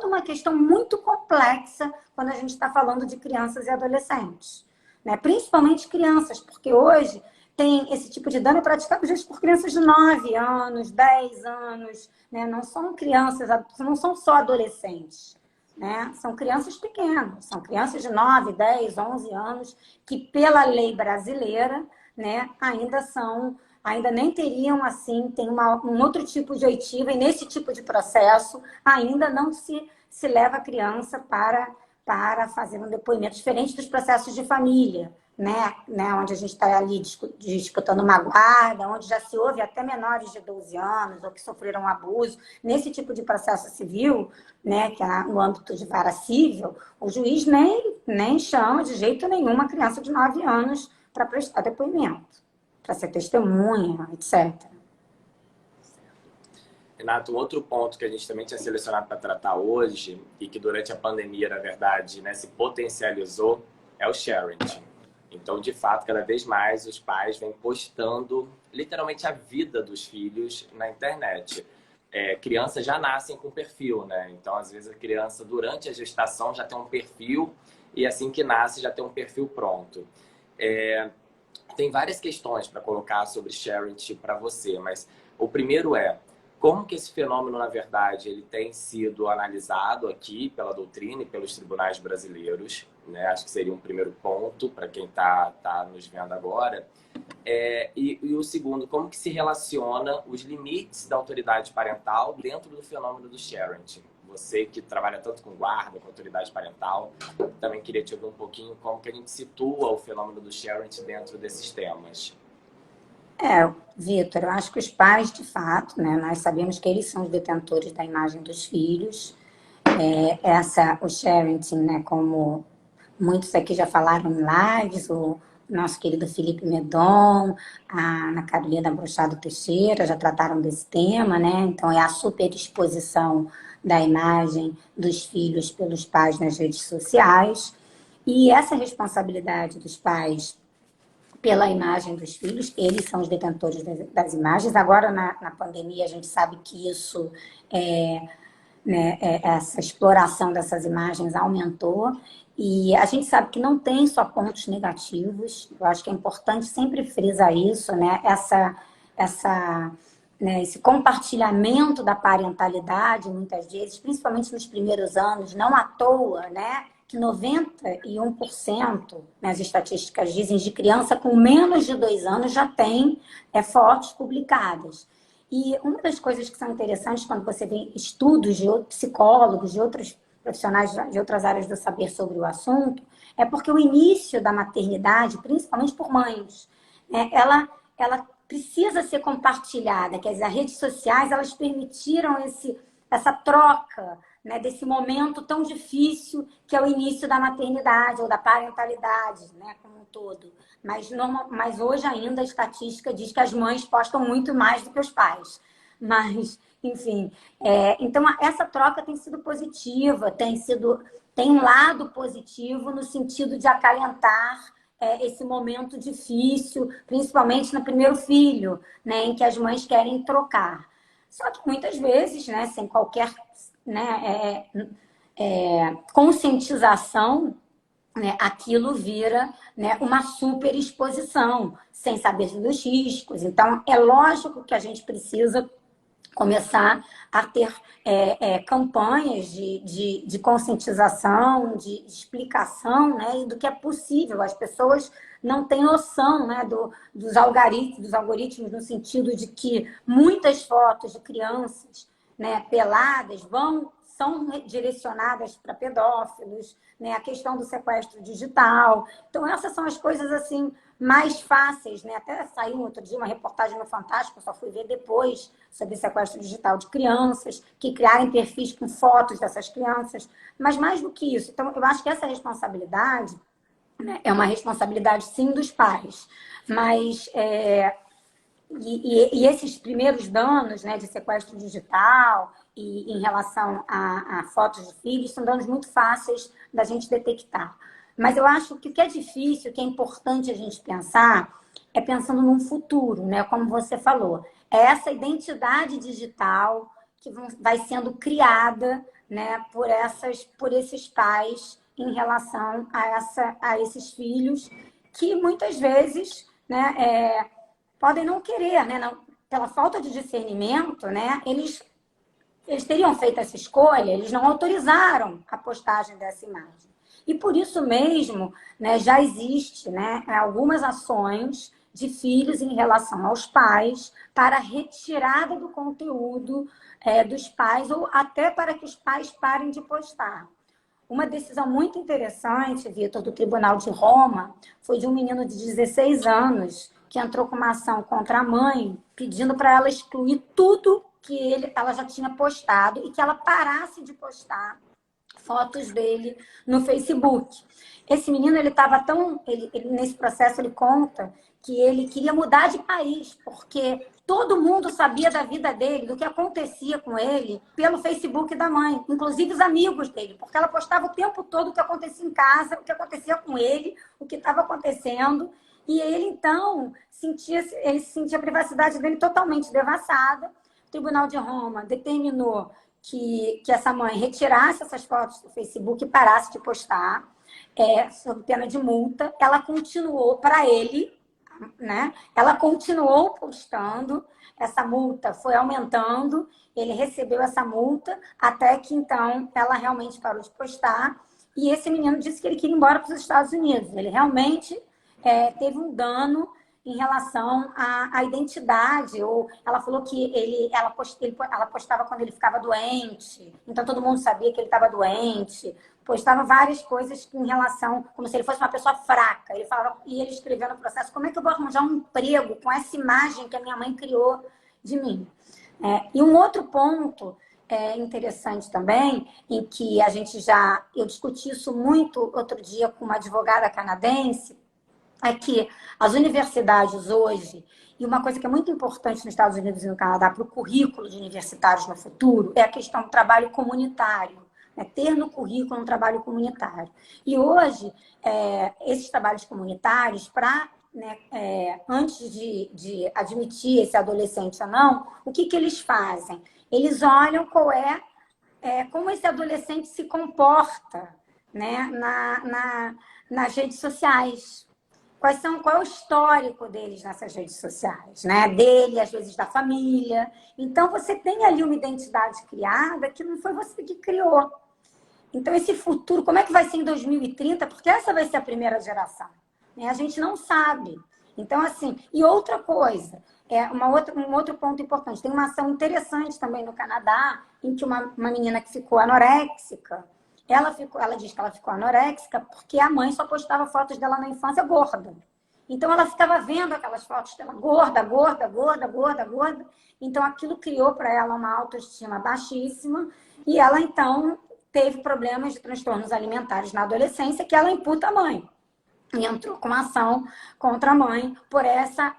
uma questão muito complexa quando a gente está falando de crianças e adolescentes. Né? Principalmente crianças, porque hoje tem esse tipo de dano praticado às vezes por crianças de 9 anos, 10 anos, né? Não são crianças, não são só adolescentes, né? São crianças pequenas, são crianças de 9, 10, 11 anos, que pela lei brasileira, né, ainda nem teriam, assim, tem um outro tipo de oitiva, e nesse tipo de processo ainda não se leva a criança para fazer um depoimento diferente dos processos de família, né, onde a gente está ali disputando uma guarda, onde já se ouve até menores de 12 anos ou que sofreram abuso. Nesse tipo de processo civil, né, que é no âmbito de vara civil, o juiz nem chama de jeito nenhum uma criança de 9 anos para prestar depoimento, para ser testemunha, etc. Renato, um outro ponto que a gente também tinha selecionado para tratar hoje e que durante a pandemia, na verdade, né, se potencializou é o sharing. Então, de fato, cada vez mais os pais vêm postando literalmente a vida dos filhos na internet. Crianças já nascem com perfil, né? Então, às vezes, a criança, durante a gestação, já tem um perfil e assim que nasce, já tem um perfil pronto. Tem várias questões para colocar sobre sharing para você, mas o primeiro como que esse fenômeno, na verdade, ele tem sido analisado aqui pela doutrina e pelos tribunais brasileiros, né? Acho que seria um primeiro ponto para quem está nos vendo agora. E o segundo, como que se relaciona os limites da autoridade parental dentro do fenômeno do sharing? Você que trabalha tanto com guarda, com autoridade parental, também queria te ouvir um pouquinho como que a gente situa o fenômeno do sharing dentro desses temas. Vitor, eu acho que os pais, de fato, né, nós sabemos que eles são os detentores da imagem dos filhos. O sharing, né, como muitos aqui já falaram em lives, o nosso querido Felipe Medon, a Ana Carolina Brochado Teixeira já trataram desse tema, né? Então, é a superexposição da imagem dos filhos pelos pais nas redes sociais. E essa responsabilidade dos pais pela imagem dos filhos, eles são os detentores das imagens. Agora, na pandemia, a gente sabe que isso, essa exploração dessas imagens aumentou. E a gente sabe que não tem só pontos negativos. Eu acho que é importante sempre frisar isso, né? né, esse compartilhamento da parentalidade, muitas vezes, principalmente nos primeiros anos, não à toa, né, que 91%, né, as estatísticas dizem, de criança com menos de 2 anos já tem fotos publicadas. E uma das coisas que são interessantes quando você vê estudos de outros psicólogos, de outros profissionais de outras áreas do saber sobre o assunto, é porque o início da maternidade, principalmente por mães, né, ela precisa ser compartilhada. Quer dizer, as redes sociais, elas permitiram essa troca, né, desse momento tão difícil que é o início da maternidade ou da parentalidade, né, como um todo. Mas hoje ainda a estatística diz que as mães postam muito mais do que os pais. Mas, enfim, então essa troca tem sido positiva, tem um lado positivo no sentido de acalentar esse momento difícil, principalmente no primeiro filho, né, em que as mães querem trocar. Só que muitas vezes, né, sem qualquer, né, conscientização, né, aquilo vira, né, uma superexposição, sem saber dos riscos. Então, é lógico que a gente precisa começar a ter campanhas de conscientização, de explicação, né, e do que é possível. As pessoas não têm noção, né, dos algoritmos, no sentido de que muitas fotos de crianças, né, peladas são direcionadas para pedófilos, né, a questão do sequestro digital. Então, essas são as coisas assim mais fáceis, né? Até saiu outro dia uma reportagem no Fantástico, eu só fui ver depois, sobre sequestro digital de crianças, que criarem perfis com fotos dessas crianças. Mas mais do que isso, então, eu acho que essa responsabilidade, né, é uma responsabilidade, sim, dos pais. Mas e esses primeiros danos, né, de sequestro digital e em relação a fotos de filhos são danos muito fáceis da gente detectar. Mas eu acho que o que é difícil, o que é importante a gente pensar, é pensando num futuro, né? Como você falou. É essa identidade digital que vai sendo criada, né, por esses pais em relação a esses filhos que muitas vezes, né, podem não querer, né? Não, pela falta de discernimento, né? Eles teriam feito essa escolha, eles não autorizaram a postagem dessa imagem. E por isso mesmo, né, já existe, né, algumas ações de filhos em relação aos pais para retirada do conteúdo dos pais ou até para que os pais parem de postar. Uma decisão muito interessante, Vitor, do Tribunal de Roma, foi de um menino de 16 anos que entrou com uma ação contra a mãe, pedindo para ela excluir tudo que ela já tinha postado e que ela parasse de postar fotos dele no Facebook. Esse menino, ele estava tão... nesse processo, ele conta que ele queria mudar de país, porque todo mundo sabia da vida dele, do que acontecia com ele, pelo Facebook da mãe, inclusive os amigos dele, porque ela postava o tempo todo o que acontecia em casa, o que acontecia com ele, o que estava acontecendo, e ele, então, ele sentia a privacidade dele totalmente devassada. O Tribunal de Roma determinou que essa mãe retirasse essas fotos do Facebook e parasse de postar, sob pena de multa. Ela continuou para ele, né? Ela continuou postando, essa multa foi aumentando, ele recebeu essa multa, até que então ela realmente parou de postar, e esse menino disse que ele queria ir embora para os Estados Unidos. Ele realmente teve um dano em relação à identidade, ou ela falou que ela postava quando ele ficava doente, então todo mundo sabia que ele estava doente, postava várias coisas em relação, como se ele fosse uma pessoa fraca. Ele falava, e ele escreveu no processo, como é que eu vou arranjar um emprego com essa imagem que a minha mãe criou de mim? E um outro ponto interessante também, em que eu discuti isso muito outro dia com uma advogada canadense, é que as universidades hoje, e uma coisa que é muito importante nos Estados Unidos e no Canadá para o currículo de universitários no futuro, é a questão do trabalho comunitário, né? Ter no currículo um trabalho comunitário. E hoje, esses trabalhos comunitários, antes de admitir esse adolescente ou não, o que eles fazem? Eles olham como esse adolescente se comporta, né, nas redes sociais. qual é o histórico deles nessas redes sociais, né? Dele, às vezes da família. Então, você tem ali uma identidade criada que não foi você que criou. Então, esse futuro, como é que vai ser em 2030? Porque essa vai ser a primeira geração. Né? A gente não sabe. Então, assim, e outra coisa, um outro ponto importante. Tem uma ação interessante também no Canadá, em que uma menina que ficou anoréxica, ela diz que ela ficou anoréxica porque a mãe só postava fotos dela na infância gorda. Então, ela ficava vendo aquelas fotos dela gorda, gorda, gorda, gorda, gorda. Então, aquilo criou para ela uma autoestima baixíssima e ela, então, teve problemas de transtornos alimentares na adolescência que ela imputa à mãe. E entrou com uma ação contra a mãe por essa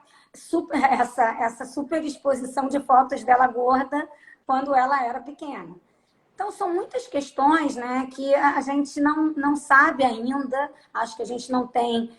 superexposição de fotos dela gorda quando ela era pequena. Então, são muitas questões, né, que a gente não sabe ainda. Acho que a gente não tem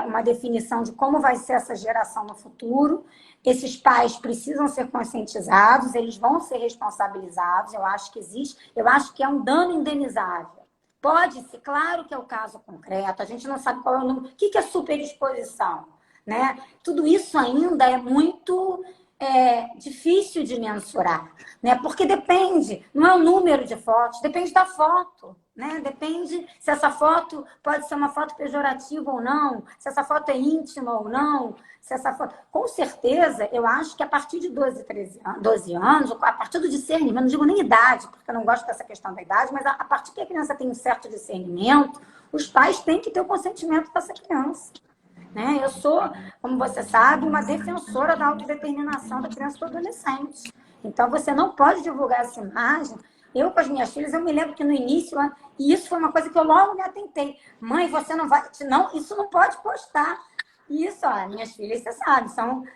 uma definição de como vai ser essa geração no futuro. Esses pais precisam ser conscientizados, eles vão ser responsabilizados. Eu acho que existe, eu acho que é um dano indenizável. Pode ser, claro que é o caso concreto, a gente não sabe qual é o número. O que é superexposição? Né? Tudo isso ainda é muito difícil de mensurar, né? Porque depende, não é o número de fotos, depende da foto, né? Depende se essa foto pode ser uma foto pejorativa ou não, se essa foto é íntima ou não, se essa foto... Com certeza, eu acho que a partir de 12 anos, a partir do discernimento, não digo nem idade, porque eu não gosto dessa questão da idade, mas a partir que a criança tem um certo discernimento, os pais têm que ter o consentimento dessa criança. Né? Eu sou, como você sabe, uma defensora da autodeterminação da criança e do adolescente. Então, você não pode divulgar essa imagem. Eu, com as minhas filhas, eu me lembro que no início, e isso foi uma coisa que eu logo me atentei. Mãe, você não vai... Não, isso não pode postar. Isso, ó, minhas filhas, você sabe,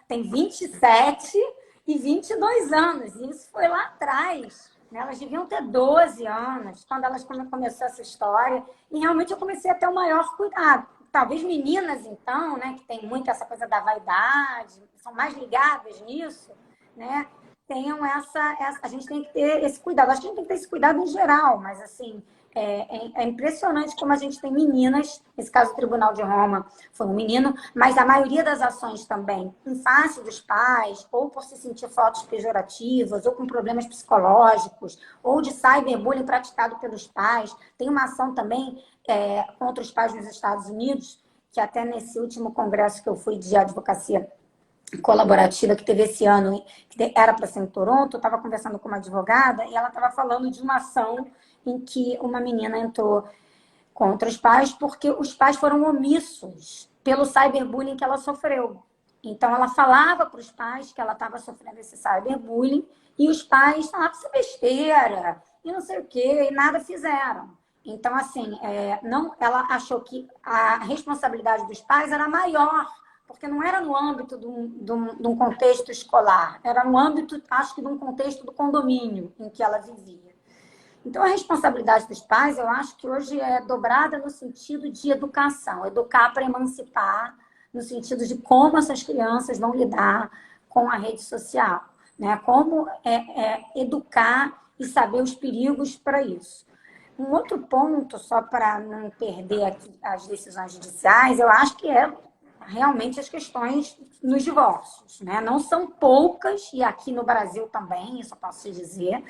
tem 27 e 22 anos. E isso foi lá atrás. Né? Elas deviam ter 12 anos, quando elas começou essa história. E realmente eu comecei a ter o maior cuidado. Talvez meninas, então, né, que tem muito essa coisa da vaidade, são mais ligadas nisso, né, tenham a gente tem que ter esse cuidado. Acho que a gente tem que ter esse cuidado em geral, mas, assim, é impressionante como a gente tem meninas, nesse caso o Tribunal de Roma foi um menino, mas a maioria das ações também, em face dos pais, ou por se sentir fotos pejorativas, ou com problemas psicológicos, ou de cyberbullying praticado pelos pais. Tem uma ação também contra os pais nos Estados Unidos, que até nesse último congresso que eu fui de advocacia colaborativa que teve esse ano, que era para ser em Toronto, eu estava conversando com uma advogada e ela estava falando de uma ação em que uma menina entrou contra os pais porque os pais foram omissos pelo cyberbullying que ela sofreu. Então, ela falava para os pais que ela estava sofrendo esse cyberbullying e os pais falavam, isso é besteira, e não sei o quê, e nada fizeram. Então, assim, ela achou que a responsabilidade dos pais era maior, porque não era no âmbito de um contexto escolar, era no âmbito, acho que, de um contexto do condomínio em que ela vivia. Então, a responsabilidade dos pais, eu acho que hoje é dobrada no sentido de educação, educar para emancipar, no sentido de como essas crianças vão lidar com a rede social, né? Como educar e saber os perigos para isso. Um outro ponto, só para não perder aqui as decisões judiciais, eu acho que realmente as questões nos divórcios, né? Não são poucas, e aqui no Brasil também, isso eu posso te dizer,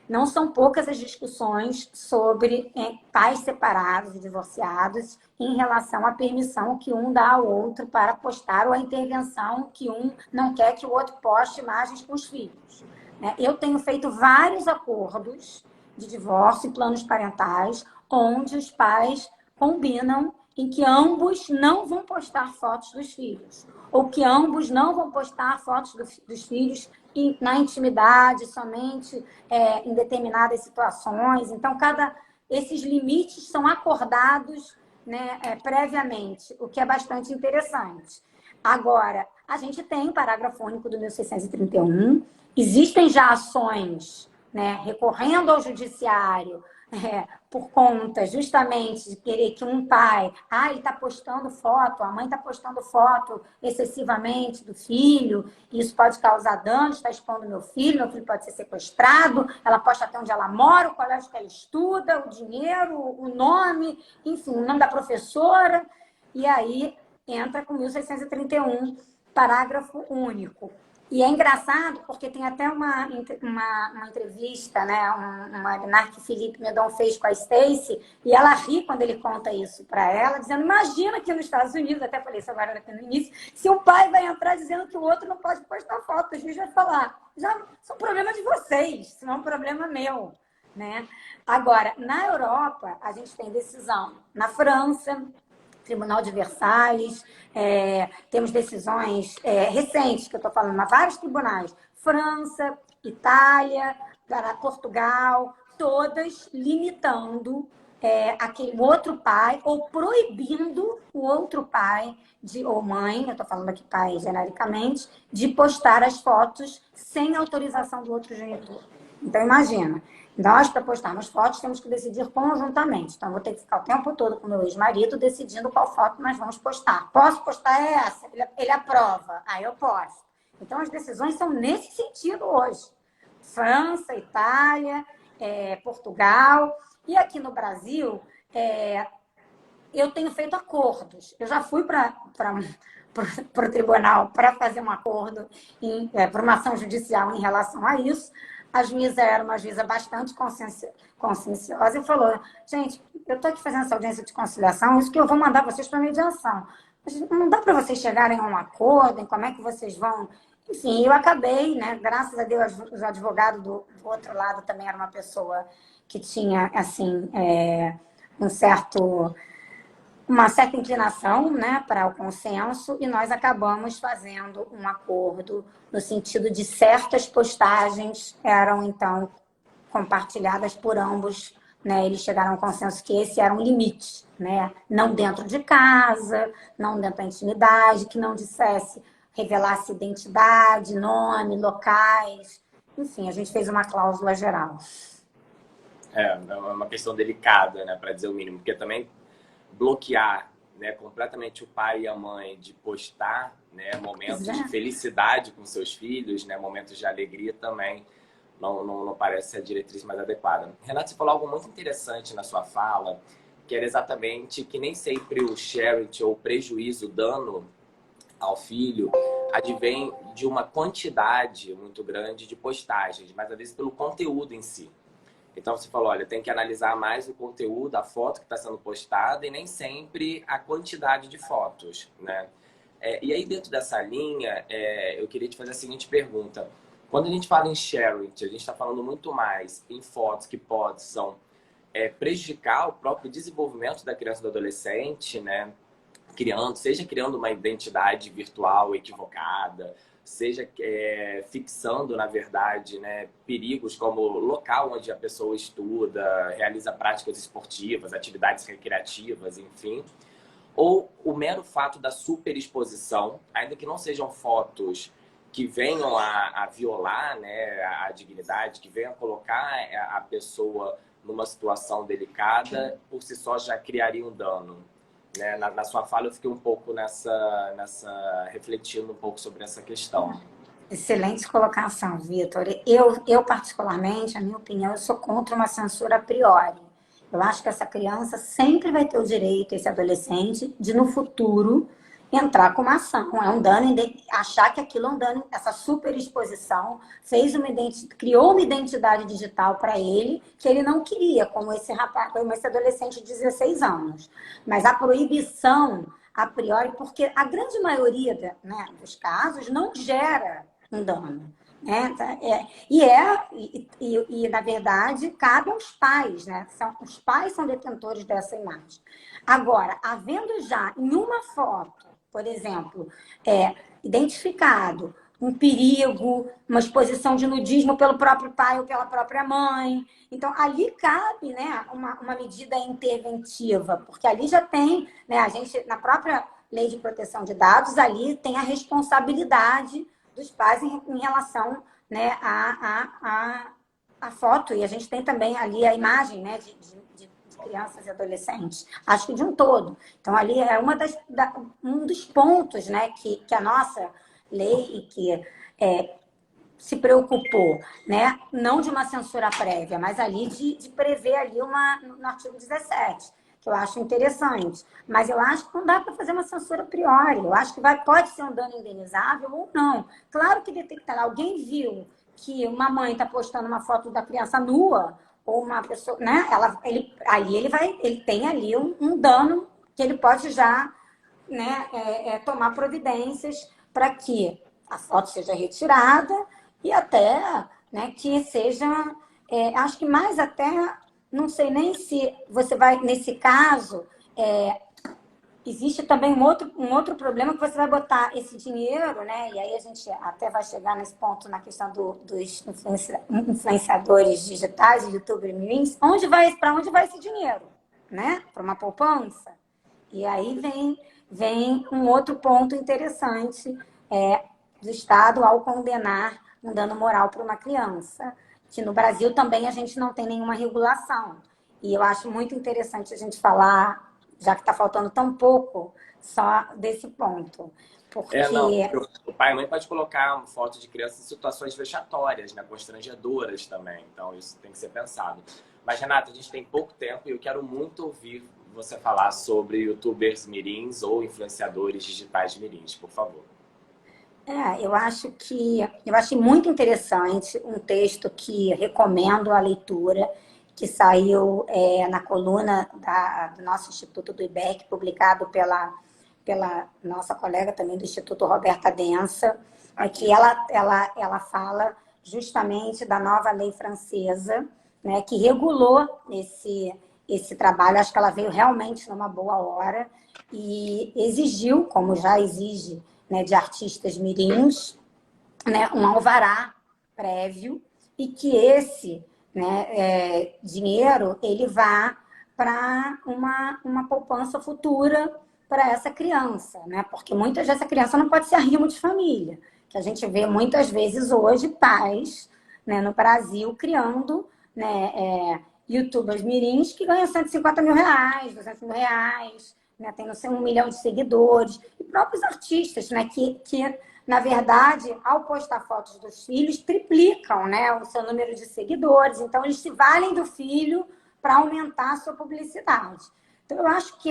não são poucas as discussões sobre pais separados e divorciados em relação à permissão que um dá ao outro para postar ou a intervenção que um não quer que o outro poste imagens com os filhos. Eu tenho feito vários acordos de divórcio e planos parentais onde os pais combinam em que ambos não vão postar fotos dos filhos, ou que ambos não vão postar fotos dos filhos na intimidade, somente em determinadas situações. Então, esses limites são acordados, né, previamente, o que é bastante interessante. Agora, a gente tem o parágrafo único do 1631, existem já ações, né, recorrendo ao judiciário, por conta justamente de querer que um pai, ele está postando foto, a mãe está postando foto excessivamente do filho, isso pode causar dano, está expondo meu filho pode ser sequestrado, ela posta até onde ela mora, o colégio que ela estuda, o dinheiro, o nome, enfim, o nome da professora. e aí entra com 1631, parágrafo único. E é engraçado porque tem até uma entrevista, né, um webinar que Felipe Medon fez com a Stacey, e ela ri quando ele conta isso para ela, dizendo, imagina que nos Estados Unidos, até falei isso agora no início, se um pai vai entrar dizendo que o outro não pode postar foto, a gente vai falar, já são problema de vocês, isso não é um problema meu, né? Agora, na Europa, a gente tem decisão na França, Tribunal de Versalhes, temos decisões recentes, que eu estou falando, mas vários tribunais, França, Itália, Portugal, todas limitando aquele outro pai ou proibindo o outro pai ou mãe, eu estou falando aqui pai genericamente, de postar as fotos sem autorização do outro genitor. Então, imagina, nós, para postarmos fotos, temos que decidir conjuntamente. Então, eu vou ter que ficar o tempo todo com o meu ex-marido decidindo qual foto nós vamos postar. Posso postar essa? Ele aprova. Aí eu posto. Então, as decisões são nesse sentido hoje. França, Itália, Portugal. E aqui no Brasil, eu tenho feito acordos. Eu já fui para o tribunal para fazer um acordo, para uma ação judicial em relação a isso. A juíza era uma juíza bastante conscienciosa e falou, gente, eu estou aqui fazendo essa audiência de conciliação, isso que eu vou mandar vocês para mediação. Mas não dá para vocês chegarem a um acordo, em como é que vocês vão... Enfim, eu acabei, né? Graças a Deus, o advogado do outro lado também era uma pessoa que tinha, assim, uma certa inclinação, né, para o consenso, e nós acabamos fazendo um acordo no sentido de certas postagens eram, então, compartilhadas por ambos, né, eles chegaram ao consenso que esse era um limite, né, não dentro de casa, não dentro da intimidade, que não revelasse identidade, nome, locais, enfim, a gente fez uma cláusula geral. É uma questão delicada, né, para dizer o mínimo, porque também bloquear, né, completamente o pai e a mãe de postar, né, momentos de felicidade com seus filhos, né, momentos de alegria também não parece ser a diretriz mais adequada. Renata, você falou algo muito interessante na sua fala, que era exatamente que nem sempre o charity ou o prejuízo, o dano ao filho advém de uma quantidade muito grande de postagens, mas às vezes pelo conteúdo em si. Então, você falou, olha, tem que analisar mais o conteúdo, a foto que está sendo postada e nem sempre a quantidade de fotos, né? E aí, dentro dessa linha, eu queria te fazer a seguinte pergunta. Quando a gente fala em sharing, a gente está falando muito mais em fotos que possam prejudicar o próprio desenvolvimento da criança e do adolescente, né? Seja criando uma identidade virtual equivocada, seja fixando, na verdade, né, perigos como local onde a pessoa estuda, realiza práticas esportivas, atividades recreativas, enfim. Ou o mero fato da superexposição, ainda que não sejam fotos que venham a violar, né, a dignidade, que venham a colocar a pessoa numa situação delicada, por si só já criaria um dano. Né? Na sua fala eu fiquei um pouco refletindo um pouco sobre essa questão. Excelente colocação, Vitor. Eu, particularmente, a minha opinião, eu sou contra uma censura a priori. Eu acho que essa criança sempre vai ter o direito, esse adolescente, de no futuro entrar com uma ação. É um dano, achar que aquilo é um dano, essa superexposição criou uma identidade digital para ele que ele não queria, como esse rapaz, como esse adolescente de 16 anos. Mas a proibição, a priori, porque a grande maioria, né, dos casos não gera um dano. Né? Na verdade, cabe aos pais, né? Os pais são detentores dessa imagem. Agora, havendo já em uma foto, por exemplo, identificado um perigo, uma exposição de nudismo pelo próprio pai ou pela própria mãe. Então, ali cabe, né, uma medida interventiva, porque ali já tem, né, a gente, na própria lei de proteção de dados, ali tem a responsabilidade dos pais em relação, né, à foto. E a gente tem também ali a imagem, né, de crianças e adolescentes, acho que de um todo. Então, ali é um dos pontos, né, que a nossa lei que se preocupou, né, não de uma censura prévia, mas ali de prever ali no artigo 17, que eu acho interessante. Mas eu acho que não dá para fazer uma censura a priori. Eu acho que pode ser um dano indenizável ou não. Claro que detectar. Alguém viu que uma mãe está postando uma foto da criança nua, ou uma pessoa, né? Ele tem ali um dano que ele pode já, né, tomar providências para que a foto seja retirada e até, né, que seja, acho que mais até, não sei nem se você vai, nesse caso, existe também um outro problema que você vai botar esse dinheiro, né? E aí a gente até vai chegar nesse ponto na questão dos influenciadores digitais, youtubers, mirins, para onde vai esse dinheiro, né? Para uma poupança. E aí vem um outro ponto interessante do Estado ao condenar um dano moral para uma criança, que no Brasil também a gente não tem nenhuma regulação. E eu acho muito interessante a gente falar, já que está faltando tão pouco, só desse ponto. Porque... Não, o pai e a mãe pode colocar uma foto de criança em situações vexatórias, né, constrangedoras também. Então, isso tem que ser pensado. Mas, Renata, a gente tem pouco tempo e eu quero muito ouvir você falar sobre youtubers mirins ou influenciadores digitais mirins, por favor. Eu achei muito interessante um texto que recomendo a leitura, que saiu na coluna do nosso Instituto do IBEC, publicado pela nossa colega também do Instituto Roberta Densa, que ela fala justamente da nova lei francesa, né, que regulou esse trabalho. Acho que ela veio realmente numa boa hora e exigiu, como já exige, né, de artistas mirins, né, um alvará prévio e que esse, né, dinheiro ele vá para uma poupança futura para essa criança, né? Porque muitas vezes essa criança não pode ser arrimo de família, que a gente vê muitas vezes hoje pais, né, no Brasil criando, né, youtubers mirins que ganham 150 mil reais, 200 mil reais, né, tem, não sei, 1 milhão de seguidores, e próprios artistas, né, que na verdade, ao postar fotos dos filhos, triplicam, né, o seu número de seguidores. Então, eles se valem do filho para aumentar a sua publicidade. Então, eu acho que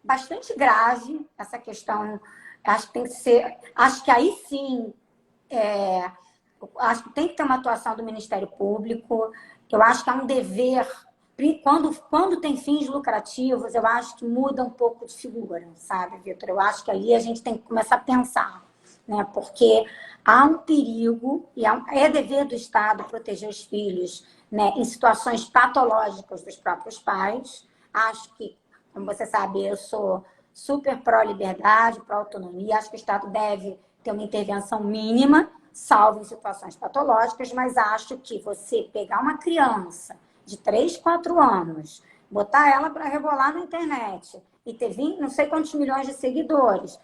bastante grave essa questão. Acho que tem que ser... Acho que aí sim... acho que tem que ter uma atuação do Ministério Público. Eu acho que é um dever... Quando tem fins lucrativos, eu acho que muda um pouco de figura, sabe, Vitor? Eu acho que ali a gente tem que começar a pensar, né? Porque há um perigo, e é dever do Estado proteger os filhos, né, em situações patológicas dos próprios pais. Acho que, como você sabe, eu sou super pró-liberdade, pró-autonomia. Acho que o Estado deve ter uma intervenção mínima, salvo em situações patológicas, mas acho que você pegar uma criança de 3, 4 anos, botar ela para rebolar na internet e ter 20, não sei quantos milhões de seguidores,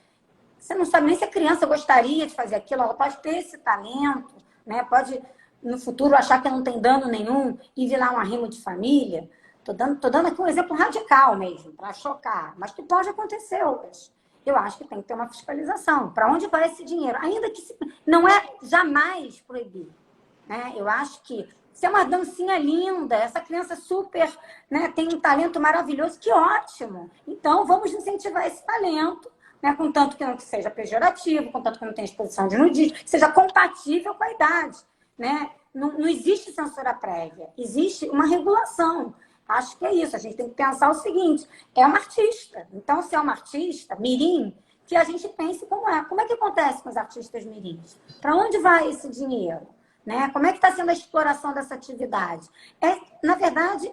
você não sabe nem se a criança gostaria de fazer aquilo. Ela pode ter esse talento, né? Pode, no futuro, achar que não tem dano nenhum e virar um arrimo de família. Tô dando aqui um exemplo radical mesmo, para chocar, mas que pode acontecer hoje. Eu acho que tem que ter uma fiscalização. Para onde vai esse dinheiro? Ainda que não é jamais proibir, né? Eu acho que se é uma dancinha linda, essa criança super, né, tem um talento maravilhoso, que ótimo. Então, vamos incentivar esse talento, né, contanto que não seja pejorativo, contanto que não tenha exposição de nudismo, que seja compatível com a idade, né? Não existe censura prévia, existe uma regulação. Acho que é isso, a gente tem que pensar o seguinte, é uma artista. Então, se é uma artista, mirim, que a gente pense como é. Como é que acontece com os artistas mirins? Para onde vai esse dinheiro? Né? Como é que está sendo a exploração dessa atividade? Na verdade,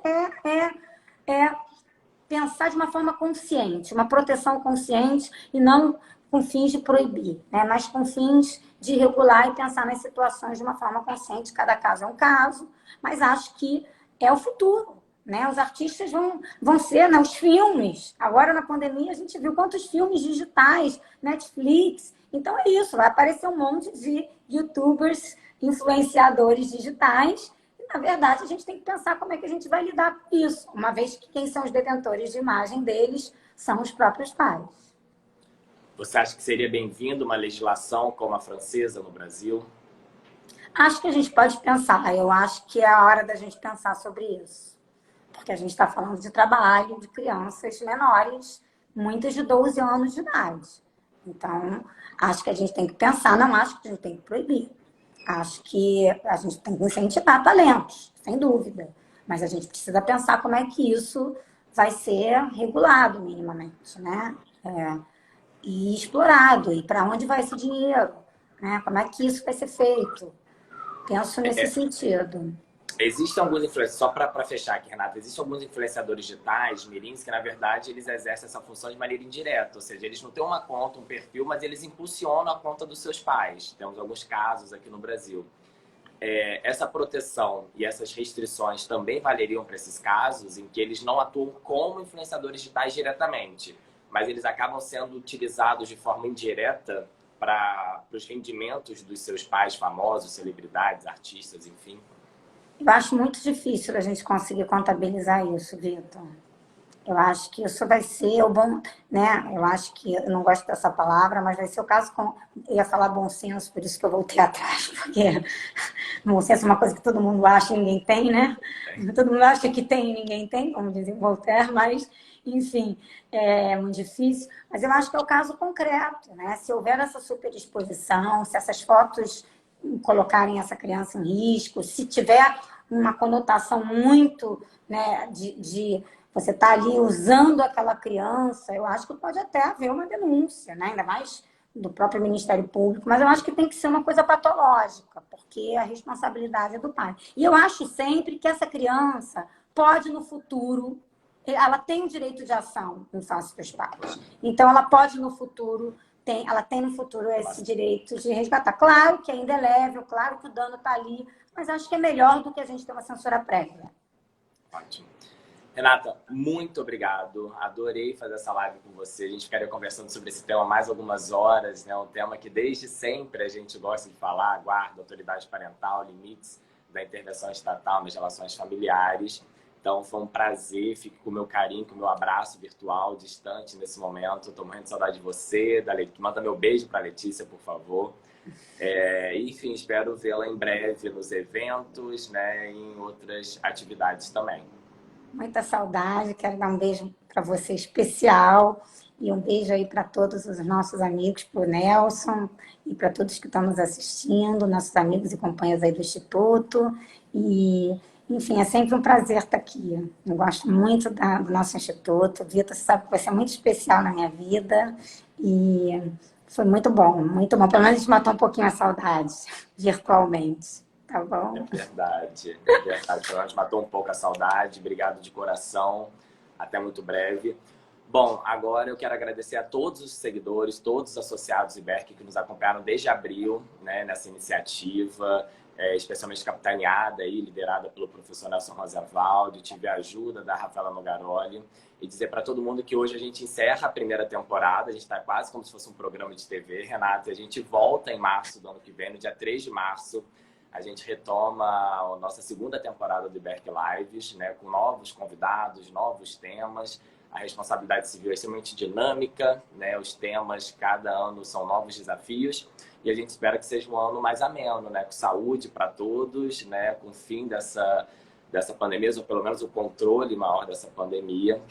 pensar de uma forma consciente, uma proteção consciente e não com fins de proibir, né? Mas com fins de regular e pensar nas situações de uma forma consciente. Cada caso é um caso, mas acho que é o futuro, né? Os artistas vão ser, né, os filmes. Agora, na pandemia, a gente viu quantos filmes digitais, Netflix. Então, é isso, vai aparecer um monte de youtubers, influenciadores digitais. E, na verdade, a gente tem que pensar como é que a gente vai lidar com isso, uma vez que quem são os detentores de imagem deles são os próprios pais. Você acha que seria bem-vindo uma legislação como a francesa no Brasil? Acho que a gente pode pensar. Eu acho que é a hora da gente pensar sobre isso. porque a gente está falando de trabalho de crianças menores, muitas de 12 anos de idade. Então, acho que a gente tem que pensar, não acho que a gente tem que proibir. Acho que a gente tem que incentivar talentos, sem dúvida. Mas a gente precisa pensar como é que isso vai ser regulado minimamente, né? E explorado. E para onde vai esse dinheiro? Né? Como é que isso vai ser feito? Penso nesse sentido. Existem alguns influenciadores, só para fechar aqui, Renata, existem alguns influenciadores digitais, mirins, que na verdade eles exercem essa função de maneira indireta, ou seja, eles não têm uma conta, um perfil, mas eles impulsionam a conta dos seus pais. Temos alguns casos aqui no Brasil. Essa proteção e essas restrições também valeriam para esses casos em que eles não atuam como influenciadores digitais diretamente, mas eles acabam sendo utilizados de forma indireta para os rendimentos dos seus pais famosos, celebridades, artistas, enfim. Eu acho muito difícil a gente conseguir contabilizar isso, Vitor. Eu acho que isso vai ser o bom, né? Eu acho que, eu não gosto dessa palavra, mas vai ser o caso com... Eu ia falar bom senso, por isso que eu voltei atrás, porque bom senso é uma coisa que todo mundo acha e ninguém tem, né? Todo mundo acha que tem e ninguém tem, como dizem Voltaire, mas, enfim, é muito difícil. Mas eu acho que é o caso concreto, né? Se houver essa superexposição, se essas fotos colocarem essa criança em risco, se tiver uma conotação muito, né, de você estar ali usando aquela criança, eu acho que pode até haver uma denúncia, né? Ainda mais do próprio Ministério Público, mas eu acho que tem que ser uma coisa patológica, porque a responsabilidade é do pai. E eu acho sempre que essa criança pode, no futuro, ela tem o direito de ação em face dos pais. Então, ela pode, no futuro, ela tem no futuro esse direito de resgatar. Claro que ainda é leve, claro que o dano está ali, mas acho que é melhor do que a gente ter uma censura prévia. Ótimo. Renata, muito obrigado. Adorei fazer essa live com você. A gente ficaria conversando sobre esse tema mais algumas horas, né? Um tema que desde sempre a gente gosta de falar, guarda, autoridade parental, limites da intervenção estatal nas relações familiares. Então, foi um prazer. Fique com o meu carinho, com o meu abraço virtual, distante nesse momento. Estou morrendo de saudade de você, da Letícia. Manda meu beijo para a Letícia, por favor. Enfim, espero vê-la em breve nos eventos, né? E em outras atividades também. Muita saudade. Quero dar um beijo para você especial. E um beijo aí para todos os nossos amigos, para o Nelson e para todos que estão nos assistindo, nossos amigos e companheiros aí do Instituto. E... enfim, é sempre um prazer estar aqui. Eu gosto muito do nosso instituto. Vitor, você sabe que vai ser muito especial na minha vida. E foi muito bom, muito bom. Pelo menos a gente matou um pouquinho a saudade, virtualmente. Tá bom? É verdade, é verdade. Pelo menos matou um pouco a saudade. Obrigado de coração. Até muito breve. Bom, agora eu quero agradecer a todos os seguidores, todos os associados IBERC que nos acompanharam desde abril, né, nessa iniciativa. Especialmente capitaneada e liderada pelo professor Nelson Rosenwald. Tive a ajuda da Rafaela Nogaroli. E dizer para todo mundo que hoje a gente encerra a primeira temporada. A gente está quase como se fosse um programa de TV, Renata. E a gente volta em março do ano que vem, no dia 3 de março. A gente retoma a nossa segunda temporada do IBERC Lives, né, com novos convidados, novos temas. A responsabilidade civil é extremamente dinâmica, né? Os temas, cada ano, são novos desafios. E a gente espera que seja um ano mais ameno, né? Com saúde para todos, né? Com o fim dessa pandemia, ou pelo menos o controle maior dessa pandemia.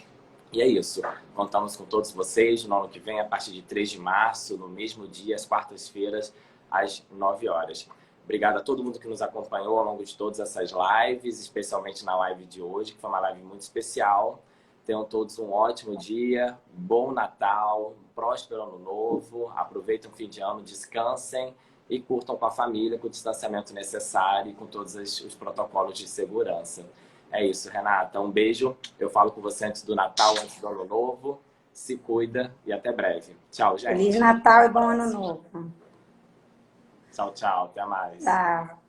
E é isso. Contamos com todos vocês no ano que vem, a partir de 3 de março, no mesmo dia, às quartas-feiras, às 9 horas. Obrigado a todo mundo que nos acompanhou ao longo de todas essas lives, especialmente na live de hoje, que foi uma live muito especial. Tenham todos um ótimo dia, bom Natal, um próspero ano novo, aproveitem o fim de ano, descansem e curtam com a família, com o distanciamento necessário e com todos os protocolos de segurança. É isso, Renata. Um beijo. Eu falo com você antes do Natal, antes do ano novo. Se cuida e até breve. Tchau, gente. Feliz Natal e bom ano novo. Tchau, tchau. Até mais. Tchau.